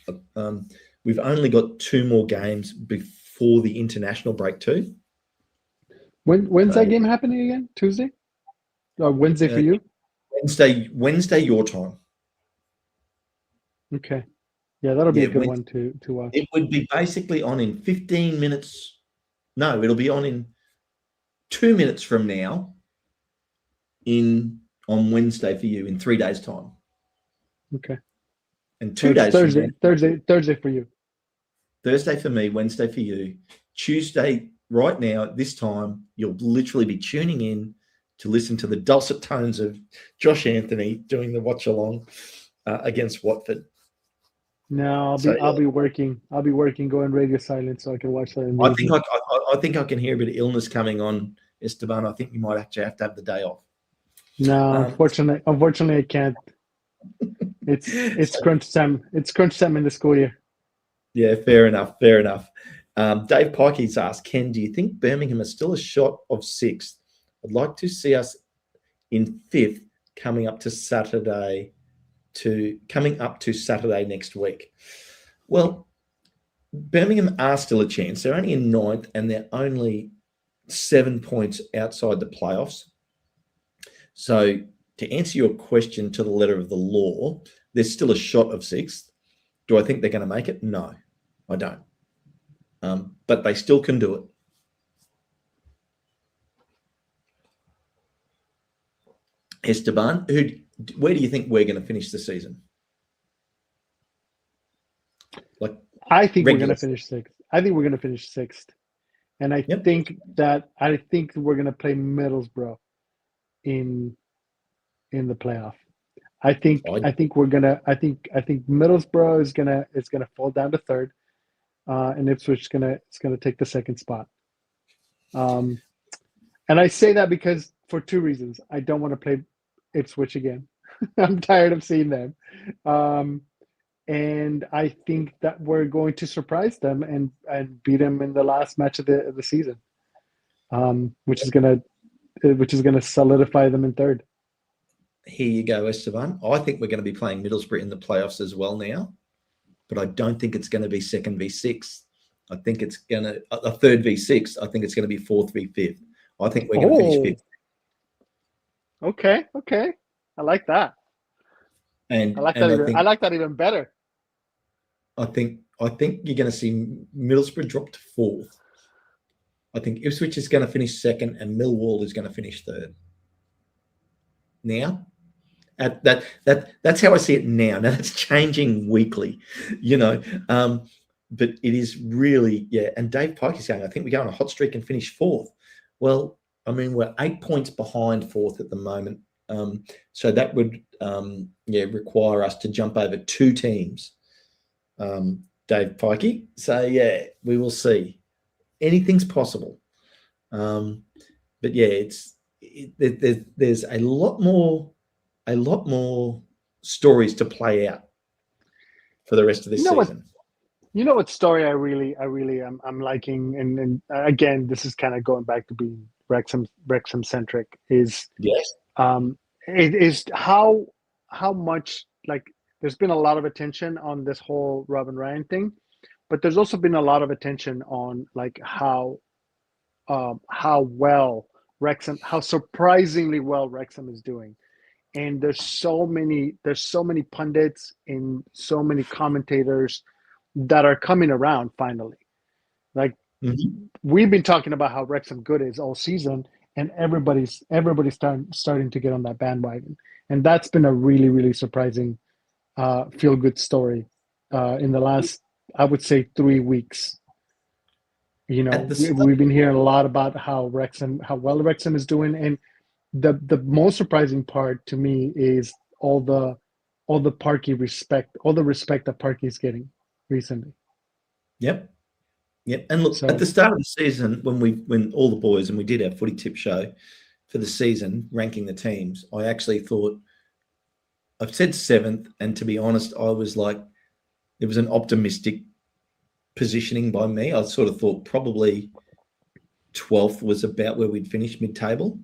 We've only got 2 more games before the international break too. When's that game happening again? Tuesday? Or Wednesday for you? Wednesday your time. Okay. Yeah, that'll be a good one to watch. It would be basically on in 15 minutes. No, it'll be on in 2 minutes from now on Wednesday for you in 3 days' time. Okay. And 2 days Thursday, from now, Thursday for you. Thursday for me, Wednesday for you. Tuesday, right now, at this time, you'll literally be tuning in to listen to the dulcet tones of Josh Anthony doing the watch along against Watford. No, I'll be working. I'll be working, going radio silent so I can watch that. I think I can hear a bit of illness coming on, Esteban. I think you might actually have to have the day off. No, unfortunately, I can't. It's crunch time. It's crunch time in the school year. Yeah, fair enough. Dave Pikey's asked, Ken, do you think Birmingham is still a shot of 6th? I'd like to see us in 5th coming up to Saturday next week. Well, Birmingham are still a chance. They're only in 9th and they're only 7 points outside the playoffs. So to answer your question to the letter of the law, there's still a shot of 6th. Do I think they're going to make it? No, I don't. But they still can do it. Esteban, where do you think we're going to finish the season? I think we're going to finish 6th. I think we're going to finish 6th. And I think we're going to play Middlesbrough in the playoff. I think Middlesbrough is gonna fall down to 3rd, and Ipswich is gonna take the 2nd spot. And I say that because for two reasons. I don't want to play Ipswich again. I'm tired of seeing them. And I think that we're going to surprise them and beat them in the last match of the season, which is gonna solidify them in third. Here you go, Esteban. I think we're going to be playing Middlesbrough in the playoffs as well now, but I don't think it's going to be 2nd v 6th. I think it's going to a 3rd v 6th. I think it's going to be 4th v 5th. I think we're going to finish 5th. Okay. I like that. And I like that even better. I think you're going to see Middlesbrough drop to 4th. I think Ipswich is going to finish 2nd and Millwall is going to finish 3rd. Now, that's how I see it now. Now that's changing weekly, but it is really, yeah. And Dave Pike is saying, I think we go on a hot streak and finish 4th. Well, I mean, we're 8 points behind 4th at the moment. So that would, require us to jump over 2 teams, Dave Pikey. So, yeah, we will see. Anything's possible. But, yeah, there's a lot more stories to play out for the rest of this season. You know what story I really I'm liking, and again, this is kind of going back to being Wrexham centric, is yes. It is how much, like, there's been a lot of attention on this whole Robin Ryan thing, but there's also been a lot of attention on like how surprisingly well Wrexham is doing. And there's so many pundits and so many commentators that are coming around finally. Like, we've been talking about how Wrexham good is all season, and everybody's starting to get on that bandwagon. And that's been a really, really surprising feel good story in the last, I would say, 3 weeks. We've been hearing a lot about how well Wrexham is doing, and the most surprising part to me is all the Parky respect, all the respect that Parky is getting recently. Yep. And look, at the start of the season, when all the boys, and we did our footy tip show for the season, ranking the teams, I actually thought, I've said 7th, and to be honest, I was like, it was an optimistic positioning by me. I sort of thought probably 12th was about where we'd finish mid-table.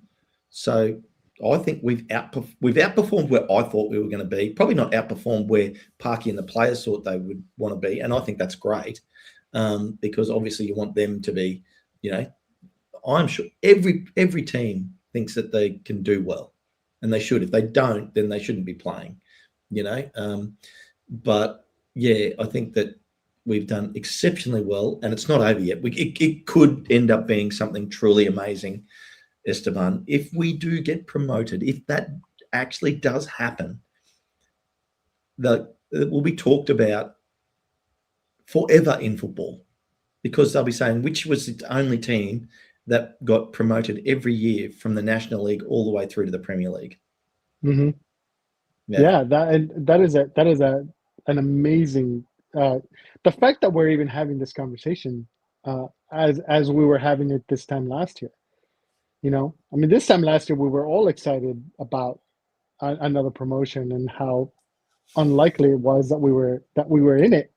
So I think we've outperformed where I thought we were going to be. Probably not outperformed where Parky and the players thought they would want to be, and I think that's great. Because obviously you want them to be, I'm sure every team thinks that they can do well, and they should. If they don't, then they shouldn't be playing, but yeah, I think that we've done exceptionally well, and it's not over yet. It could end up being something truly amazing, Esteban, if we do get promoted. If that actually does happen, that it will be talked about forever in football, because they'll be saying which was the only team that got promoted every year from the National League all the way through to the Premier League. Mm-hmm. Yeah, that is an amazing. The fact that we're even having this conversation as we were having it this time last year. This time last year we were all excited about another promotion and how unlikely it was that we were in it.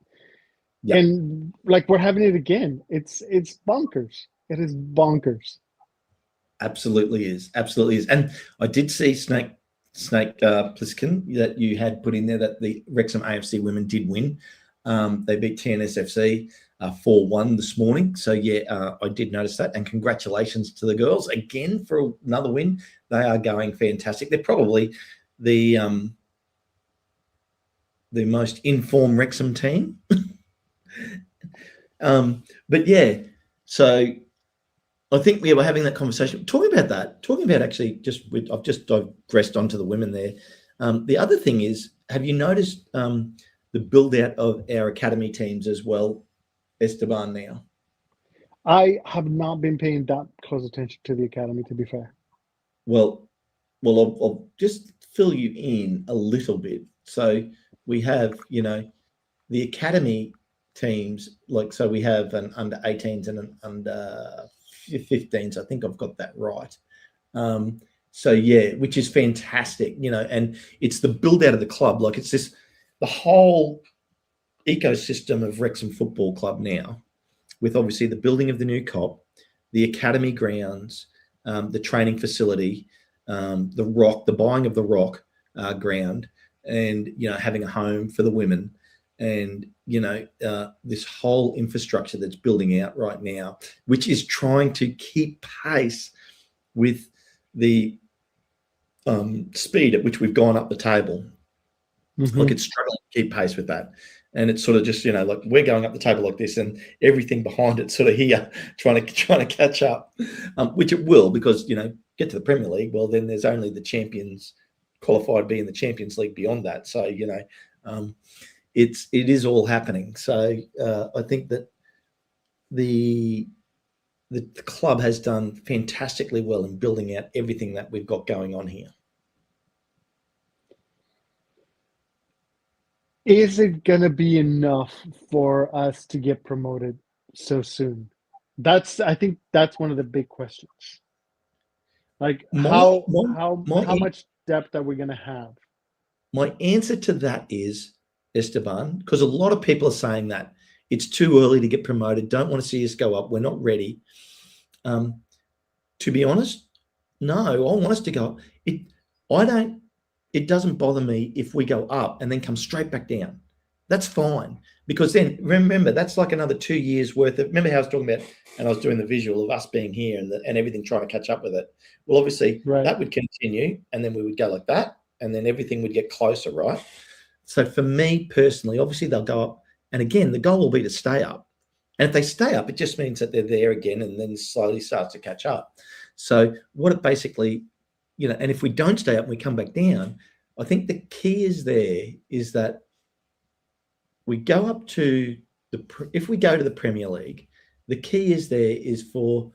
Yep. And like, we're having it again. It's bonkers. It is bonkers. Absolutely is. And I did see Snake Pliskin that you had put in there that the Wrexham AFC women did win. They beat TNSFC 4-1 this morning. So yeah, I did notice that. And congratulations to the girls again for another win. They are going fantastic. They're probably the most informed Wrexham team. But yeah, so I think we were having that conversation, talking about actually I've just digressed onto the women there. The other thing is, have you noticed the build out of our academy teams as well, Esteban, now? I have not been paying that close attention to the academy, to be fair. Well, I'll just fill you in a little bit. So we have, the academy teams, so we have an under 18s and an under 15s. I think I've got that right. So yeah, which is fantastic, and it's the build out of the club. Like it's the whole ecosystem of Wrexham Football Club now, with obviously the building of the new COP, the academy grounds, the training facility, the Rock, the buying of the Rock ground, and having a home for the women, and this whole infrastructure that's building out right now, which is trying to keep pace with the speed at which we've gone up the table. Like it's struggling to keep pace with that. And it's sort of just, like we're going up the table like this, and everything behind it sort of here trying to catch up, which it will, because, get to the Premier League. Well, then there's only the champions qualified be in the Champions League beyond that. So, it is all happening. So I think that the club has done fantastically well in building out everything that we've got going on here. Is it going to be enough for us to get promoted so soon? I think that's one of the big questions. Like how much depth are we going to have? My answer to that is, Esteban, because a lot of people are saying that it's too early to get promoted, don't want to see us go up, we're not ready. To be honest, no, I want us to go up. It doesn't bother me if we go up and then come straight back down. That's fine, because then remember, that's like another 2 years worth of, remember how I was talking about, and I was doing the visual of us being here and everything trying to catch up with it. Well, obviously that would continue, and then we would go like that, and then everything would get closer, right? So for me personally, obviously they'll go up, and again, the goal will be to stay up. And if they stay up, it just means that they're there again, and then slowly starts to catch up. So what it basically, and if we don't stay up and we come back down, I think the key is that we go up to if we go to the Premier League, the key is for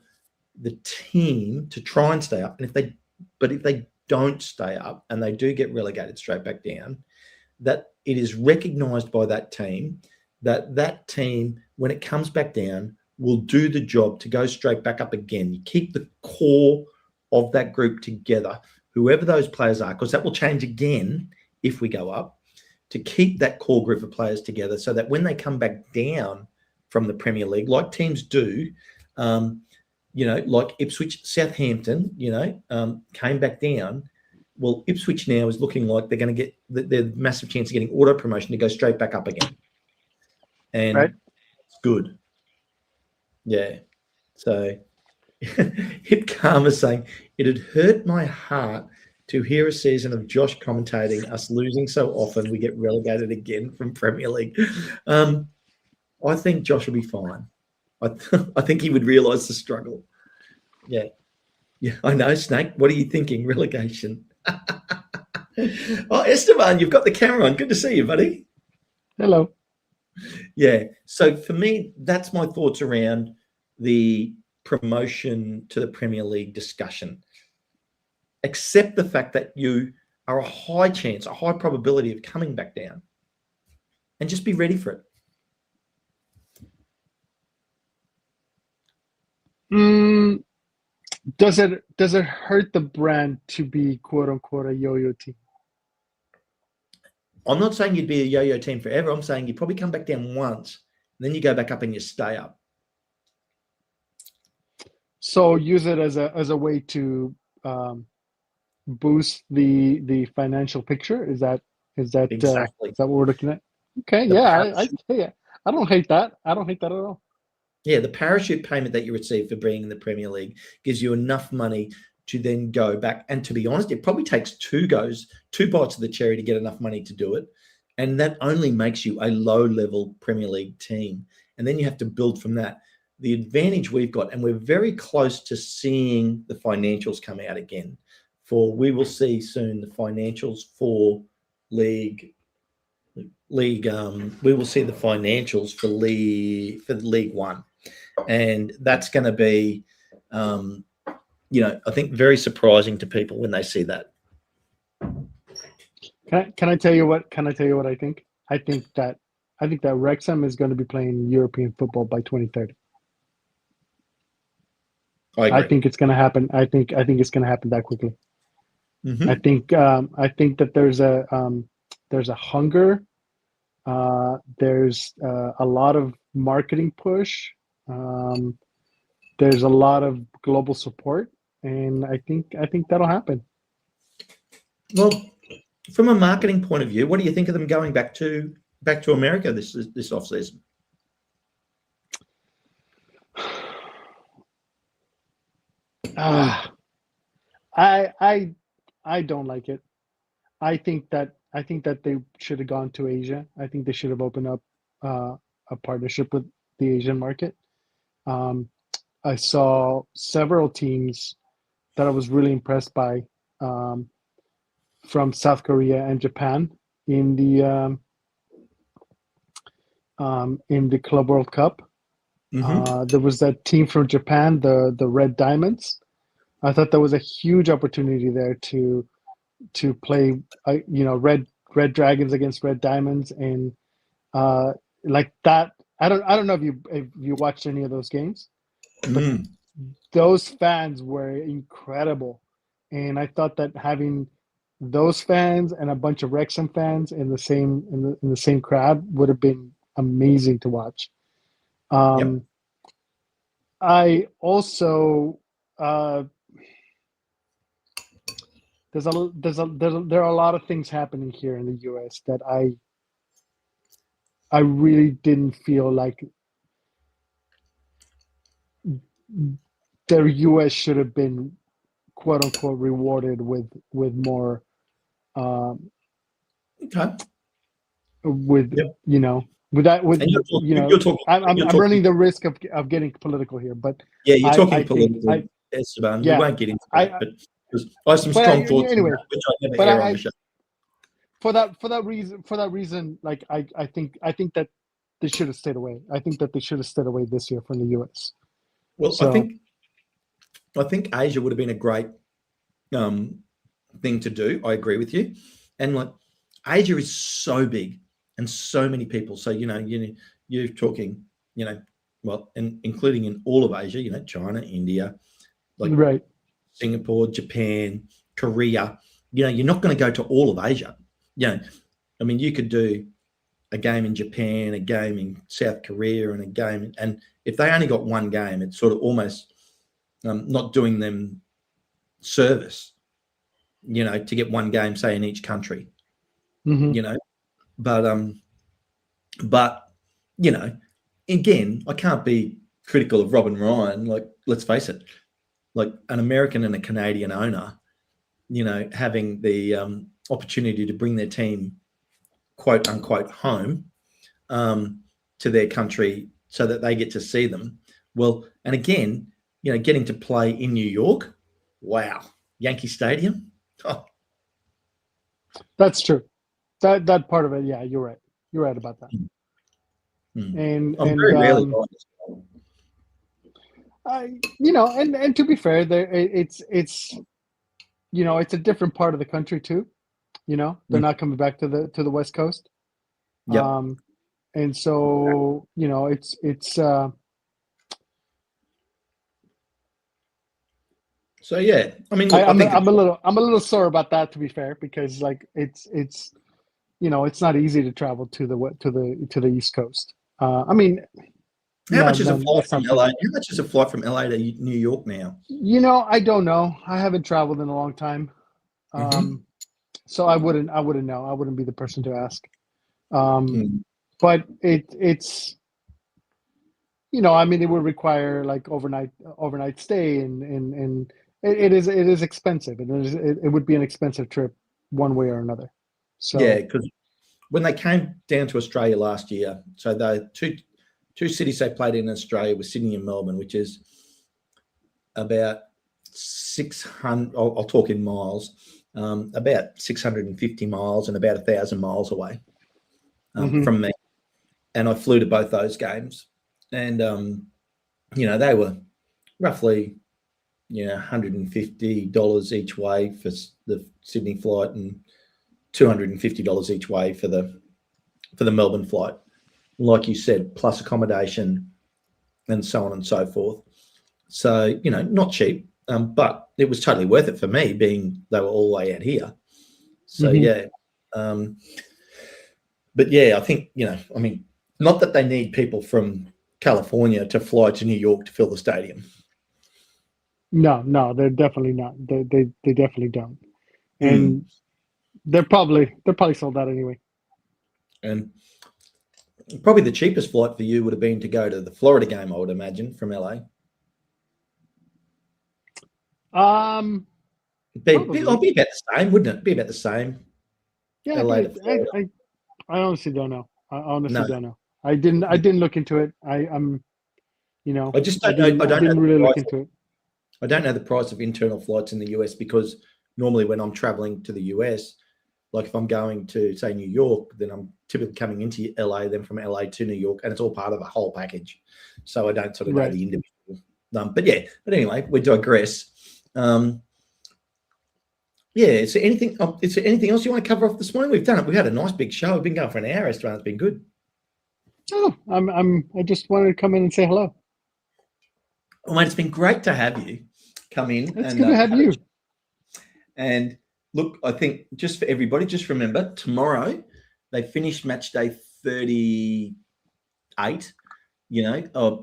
the team to try and stay up. And if they don't stay up and they do get relegated straight back down, that it is recognised by that team, that team, when it comes back down, will do the job to go straight back up again. You keep the core of that group together, whoever those players are, because that will change again if we go up, to keep that core group of players together so that when they come back down from the Premier League, like teams do, like Ipswich, Southampton, came back down. Well, Ipswich now is looking like they're going to get the massive chance of getting auto promotion to go straight back up again. And it's good. Yeah. So Hip Karma saying, it had hurt my heart to hear a season of Josh commentating us losing so often we get relegated again from Premier League. I think Josh will be fine. I think he would realise the struggle. Yeah. Yeah, I know, Snake. What are you thinking? Relegation. Oh, Esteban, you've got the camera on. Good to see you, buddy. Hello. Yeah. So for me, that's my thoughts around the promotion to the Premier League discussion. Accept the fact that you are a high chance, a high probability of coming back down, and just be ready for it. Does it hurt the brand to be quote unquote a yo-yo team? I'm not saying you'd be a yo-yo team forever. I'm saying you probably come back down once, and then you go back up and you stay up. So use it as a way to boost the financial picture. Is that Exactly? Is that what we're looking at? Okay, I don't hate that. I don't hate that at all. Yeah, the parachute payment that you receive for being in the Premier League gives you enough money to then go back. And to be honest, it probably takes two bites of the cherry to get enough money to do it. And that only makes you a low-level Premier League team. And then you have to build from that. The advantage we've got, and we're very close to seeing the financials come out again. We will see soon the financials for League. We will see the financials for League One, and that's going to be, I think very surprising to people when they see that. Can I tell you what I think? I think that Wrexham is going to be playing European football by 2030. I agree. I think it's going to happen. I think it's going to happen that quickly. Mhm. I think that there's a hunger. There's a lot of marketing push. There's a lot of global support, and I think that'll happen. Well, from a marketing point of view, what do you think of them going back to America this off season? I don't like it. I think that they should have gone to Asia. I think they should have opened up a partnership with the Asian market. I saw several teams that I was really impressed by from South Korea and Japan in the Club World Cup. There was that team from Japan, the Red Diamonds. I thought there was a huge opportunity there to play, Red Dragons against Red Diamonds, and like that. I don't know if you watched any of those games, but those fans were incredible, and I thought that having those fans and a bunch of Wrexham fans in the same crowd would have been amazing to watch. Yep. I also there are a lot of things happening here in the US that I really didn't feel like the US should have been quote unquote rewarded with more Okay. with Yep. I'm running the risk of getting political here, but yeah, you're talking I think politically, Esteban. yeah, we won't get into that, but I have some strong thoughts anyway, on that, which I never air on the show. For that reason, like I think that they should have stayed away. I think that they should have stayed away this year from the US. Well, So, I think Asia would have been a great thing to do. I agree with you. And like Asia is so big and so many people. So, you're talking, well, and including in all of Asia, China, India, like right. Singapore, Japan, Korea, you're not going to go to all of Asia. I mean, you could do a game in Japan, a game in South Korea, and a game. And if they only got one game, it's sort of almost not doing them service, to get one game, say, in each country, Mm-hmm. But again, I can't be critical of Robin Ryan. Like, let's face it, like an American and a Canadian owner, having the opportunity to bring their team, quote unquote, home to their country so that they get to see them. Well, and again, getting to play in New York, wow, Yankee Stadium. Oh. That's true. That part of it, yeah, you're right. You're right about that. And I'm very rarely and to be fair, it's it's a different part of the country too. They're not coming back to the West Coast. Yep. And so it's so yeah. I mean, look, I'm a little sore about that, to be fair, because like it's not easy to travel to the East Coast. I mean, how much is a flight from LA? How much is a flight from LA to New York now? I don't know. I haven't traveled in a long time, so I wouldn't know. I wouldn't be the person to ask. But it's I mean, it would require like overnight stay, and it is expensive. It would be an expensive trip one way or another. So yeah, because when they came down to Australia last year, so the two cities they played in Australia were Sydney and Melbourne, which is about 600. I'll talk in miles. About 650 miles and about 1,000 miles away from me. And I flew to both those games, and they were roughly $150 each way for the Sydney flight and $250 each way for the Melbourne flight. Like you said, plus accommodation and so on and so forth. So, not cheap, but it was totally worth it for me, being they were all the way out here. So, yeah. But, yeah, I think, not that they need people from California to fly to New York to fill the stadium. No, they're definitely not. They definitely don't. And they're probably sold out anyway. And probably the cheapest flight for you would have been to go to the Florida game, I would imagine, from LA. Probably. It'll be about the same, wouldn't it? Be about the same. Yeah, LA I honestly don't know. I honestly No. don't know. I didn't look into it. I'm, I just don't know. I didn't really look into it. I don't know the price of internal flights in the US, because normally when I'm traveling to the US, like if I'm going to, say, New York, then I'm typically coming into LA, then from LA to New York, and it's all part of a whole package. So I don't sort of know the individual. But anyway, we digress. Is there anything else you want to cover off this morning? We've done it. We've had a nice big show. We've been going for an hour, Esteban. It's been good. Oh, I just wanted to come in and say hello. Oh, mate, it's been great to have you come in. It's good to have you. And look, I think just for everybody, just remember, tomorrow they finish match day 38,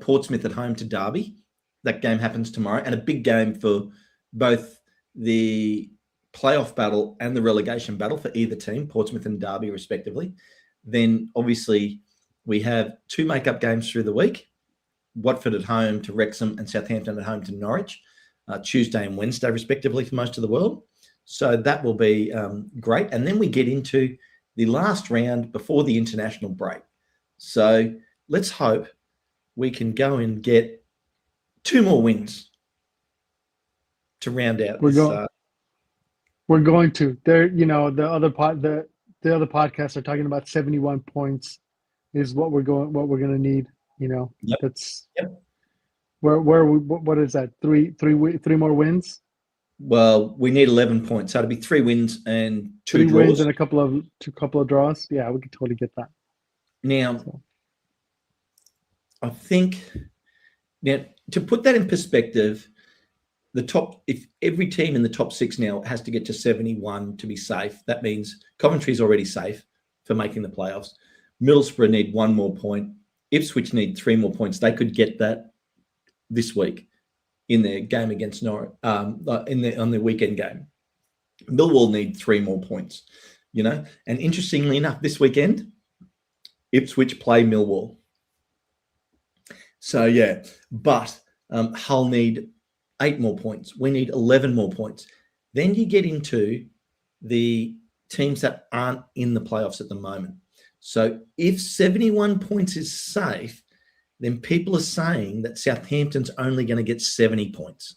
Portsmouth at home to Derby. That game happens tomorrow, and a big game for both the playoff battle and the relegation battle for either team, Portsmouth and Derby respectively. Then obviously we have 2 makeup games through the week. Watford at home to Wrexham and Southampton at home to Norwich, Tuesday and Wednesday respectively for most of the world. So that will be great. And then we get into the last round before the international break. So let's hope we can go and get 2 more wins to round out We're going to. There, the other podcasts are talking about 71 points is what we're going to need. That's what is that? Three more wins? Well, we need 11 points. So it'll be 3 wins and 2 3 draws. wins and a couple of draws. Yeah, we could totally get that. Now, I think to put that in perspective, if every team in the top 6 now has to get to 71 to be safe, that means Coventry's already safe for making the playoffs. Middlesbrough need 1 more point. Ipswich need 3 more points. They could get that this week in their game against Norwich, on their weekend game. Millwall need 3 more points, And interestingly enough, this weekend, Ipswich play Millwall. So, yeah, but Hull need 8 more points. We need 11 more points. Then you get into the teams that aren't in the playoffs at the moment. So if 71 points is safe, then people are saying that Southampton's only going to get 70 points.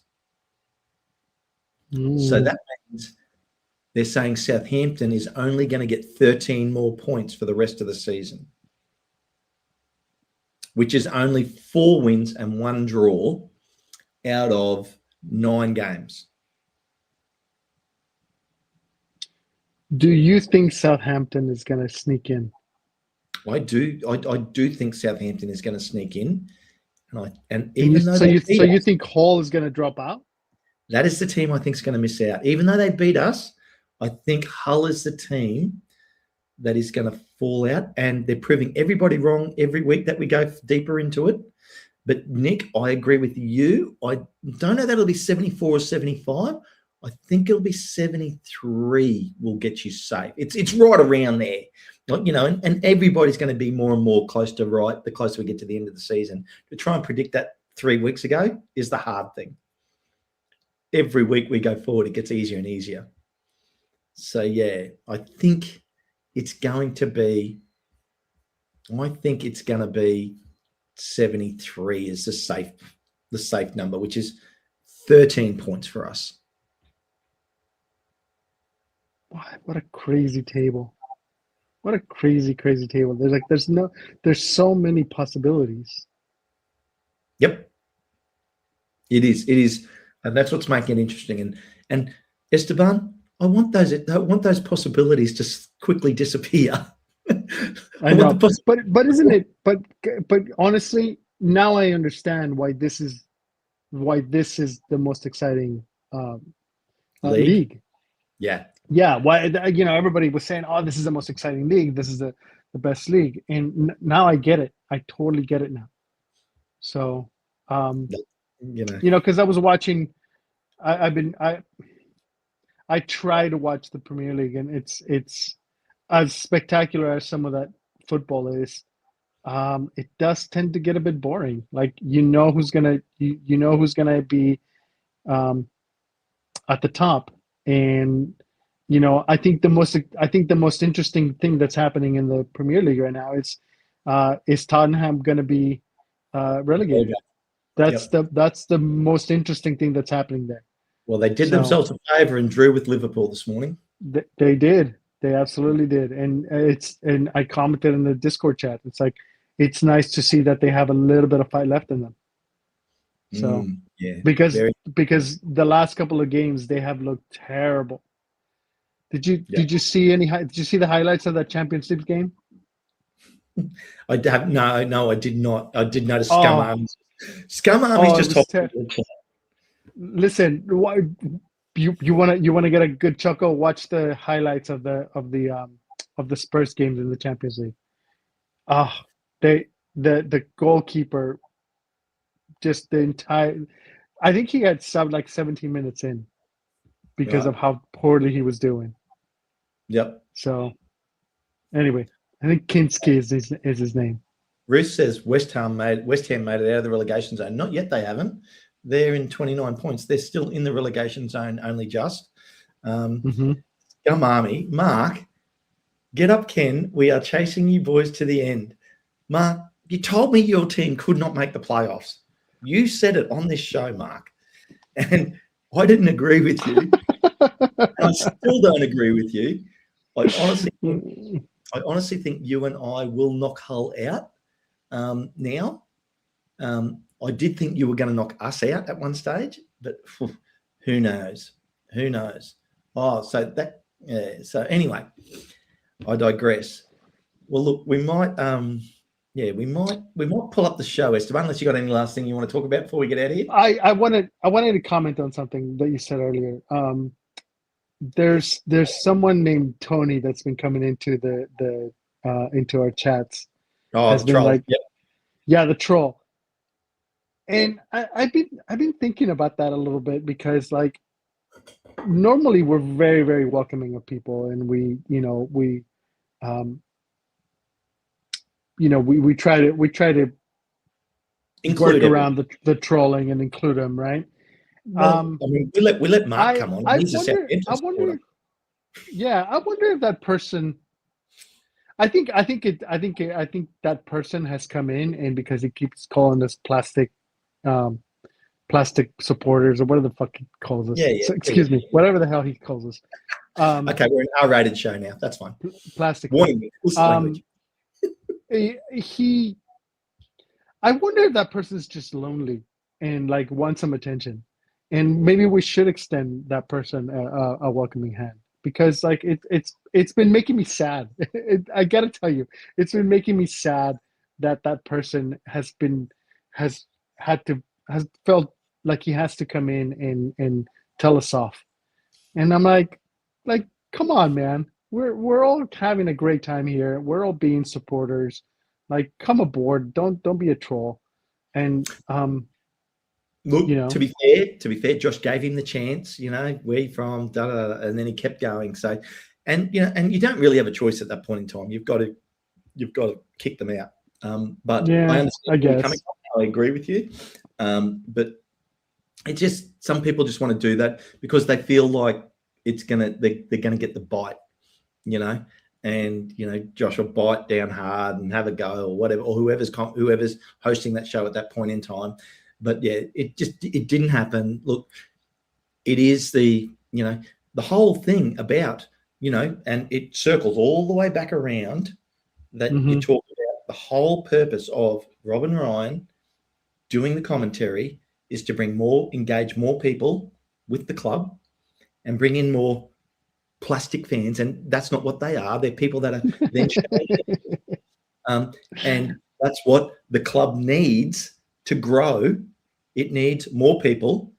So that means they're saying Southampton is only going to get 13 more points for the rest of the season, which is only 4 wins and 1 draw out of 9 games. Do you think Southampton is going to sneak in? I do think Southampton is going to sneak in, so you think Hall is going to drop out? That is the team I think is going to miss out. Even though they beat us, I think Hull is the team that is going to fall out, and they're proving everybody wrong every week that we go deeper into it. But Nick, I agree with you. I don't know that it'll be 74 or 75. I think it'll be 73 will get you safe. It's right around there. And everybody's going to be more and more close to right the closer we get to the end of the season. To try and predict that 3 weeks ago is the hard thing. Every week we go forward, it gets easier and easier. So, yeah, I think it's going to be 73 is the safe number, which is 13 points for us. What a crazy table. What a crazy table. There's so many possibilities. Yep. It is. And that's what's making it interesting. And Esteban, I want those possibilities to quickly disappear. I know. But isn't it, but honestly, now I understand why this is why this is the most exciting League? league. Yeah. Yeah, why everybody was saying, "Oh, this is the most exciting league. This is the best league," and now I get it. I totally get it now. So, because I was watching, I try to watch the Premier League, and it's as spectacular as some of that football is. It does tend to get a bit boring. Like who's gonna who's gonna be at the top, and I think the most interesting thing that's happening in the Premier League right now is Tottenham going to be relegated. That's the most interesting thing that's happening there. Well, they did themselves a favour and drew with Liverpool this morning. They did. They absolutely did. And I commented in the Discord chat. It's like, it's nice to see that they have a little bit of fight left in them. So because the last couple of games they have looked terrible. Did you see the highlights of that Championship game? I did not. I did notice Scum Armies. Scum Armies just listen. You want to get a good chuckle? Watch the highlights of the Spurs games in the Champions League. The goalkeeper, just the entire. I think he got subbed like 17 minutes in because of how poorly he was doing. Yep. So, anyway, I think Kinski is his name. Ruth says West Ham made it out of the relegation zone. Not yet, they haven't. They're in 29 points. They're still in the relegation zone, only just. Scum Army. Mark, get up, Ken. We are chasing you boys to the end. Mark, you told me your team could not make the playoffs. You said it on this show, Mark. And I didn't agree with you. I still don't agree with you. I honestly think you and I will knock Hull out now. I did think you were going to knock us out at one stage, but who knows? Who knows? So anyway, I digress. Well, look, we might pull up the show, Esteban, unless you got any last thing you want to talk about before we get out of here. I wanted to comment on something that you said earlier. There's someone named Tony that's been coming into the into our chats. Oh, the troll. The troll. And I've been thinking about that a little bit because like normally we're very, very welcoming of people, and we try to include work around the trolling and include them, right? Well, we let Mark come on. He's I wonder if that person. I think that person has come in, and because he keeps calling us plastic supporters, or whatever the fuck he calls us. Excuse me, whatever the hell he calls us. Okay, we're an R-rated show now. That's fine. Plastic. Warning. I wonder if that person's just lonely and like wants some attention, and maybe we should extend that person a welcoming hand, because like it's been making me sad. I gotta tell you, it's been making me sad that person has felt like he has to come in and tell us off, and I'm like come on, man. We're all having a great time here. We're all being supporters. Like, come aboard. Don't be a troll. And look, to be fair, Josh gave him the chance. Where you from? And then he kept going. So, and you don't really have a choice at that point in time. You've got to kick them out. But yeah, I understand I guess. Coming from. I agree with you. But it's just some people just want to do that because they feel like they're gonna get the bite. And Josh will bite down hard and have a go or whatever, or whoever's hosting that show at that point in time. But yeah, it didn't happen. Look, it is the whole thing about and it circles all the way back around that you talk about the whole purpose of Rob and Ryan doing the commentary is to engage more people with the club and bring in more plastic fans, and that's not what they are. They're people that are then and that's what the club needs to grow It needs more people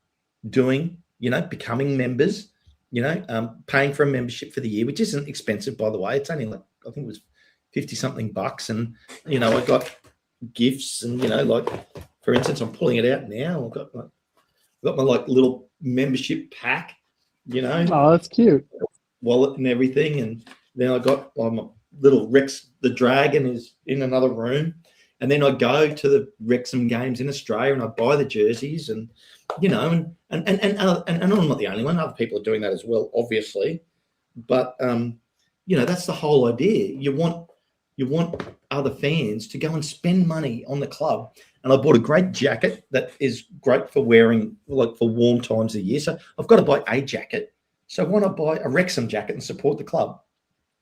doing, becoming members, paying for a membership for the year, which isn't expensive, by the way. It's only like, I think it was 50 something bucks. And, I got gifts and, like, for instance, I'm pulling it out now. I've got my like little membership pack, Oh, that's cute. wallet and everything. And then I got my little Rex, the dragon is in another room. And then I go to the Wrexham games in Australia and I buy the jerseys and, and I'm not the only one. Other people are doing that as well, obviously. But, that's the whole idea. You want other fans to go and spend money on the club. And I bought a great jacket that is great for wearing, like, for warm times of the year. So I've got to buy a jacket. So why not buy a Wrexham jacket and support the club?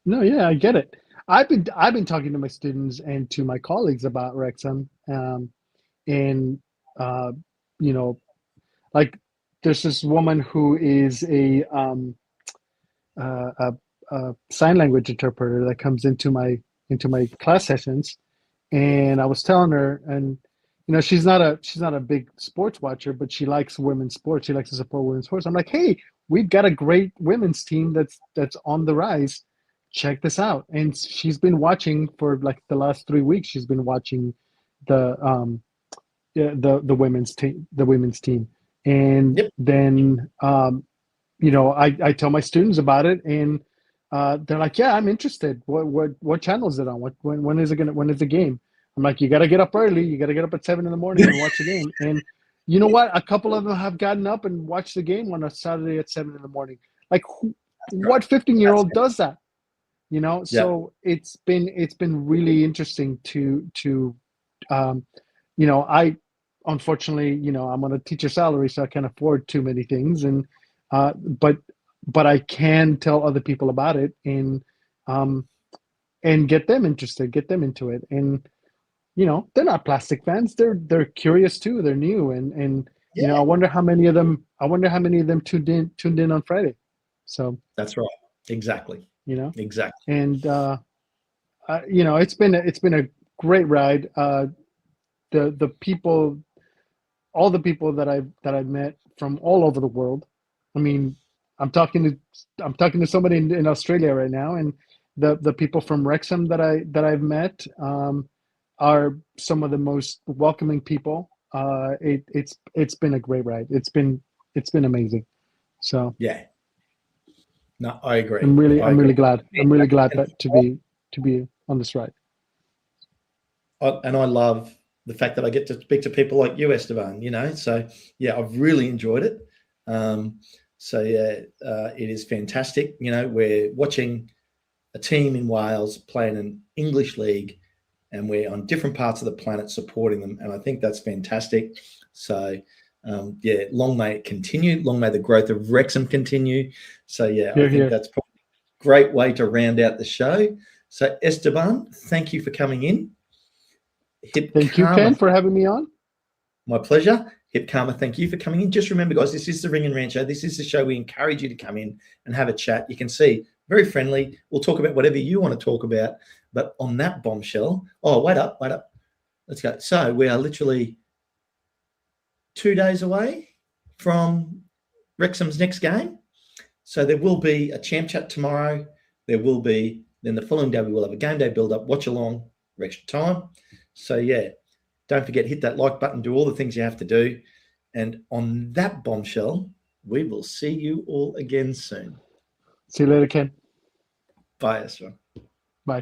No, yeah, I get it. I've been talking to my students and to my colleagues about Wrexham, and like there's this woman who is a sign language interpreter that comes into my class sessions, and I was telling her, and she's not a big sports watcher, but she likes women's sports. She likes to support women's sports. I'm like, hey, we've got a great women's team that's on the rise. Check this out. And she's been watching for like the last 3 weeks. She's been watching the women's team. And Yep. then I tell my students about it, and they're like, yeah, I'm interested. What channel is it on? When is the game? I'm like, you got to get up early. You got to get up at 7 a.m. and watch the game. And you know what? A couple of them have gotten up and watched the game on a Saturday at 7 a.m. Like, what 15-year-old does that? So it's been really interesting to I unfortunately, I'm on a teacher salary, so I can't afford too many things, and but I can tell other people about it and get them interested, get them into it. And they're not plastic fans, they're curious too, they're new, and I wonder how many of them tuned in on Friday. So that's right. Exactly. Exactly. And it's been a great ride. The people, all the people that I've met from all over the world. I mean, I'm talking to somebody in Australia right now, and the people from Wrexham that I've met are some of the most welcoming people. It's been a great ride. It's been amazing. So yeah. No, I agree. I'm really glad. I'm really glad to be on this ride. And I love the fact that I get to speak to people like you, Esteban. So yeah, I've really enjoyed it. It is fantastic. We're watching a team in Wales playing an English league, and we're on different parts of the planet supporting them, and I think that's fantastic. So long may it continue. Long may the growth of Wrexham continue. So I think that's probably a great way to round out the show. So Esteban, thank you for coming in. Thank you, Ken, for having me on. My pleasure. Hip Karma, thank you for coming in. Just remember, guys, this is the RingNRant show. This is the show we encourage you to come in and have a chat. You can see, very friendly. We'll talk about whatever you want to talk about. But on that bombshell, wait up. Let's go. So we are literally 2 days away from Wrexham's next game. So there will be a champ chat tomorrow. There will be, then the following day, we will have a game day build-up, watch along, Wrexham time. So, don't forget, hit that like button, do all the things you have to do. And on that bombshell, we will see you all again soon. See you later, Ken. Bye, Ezra.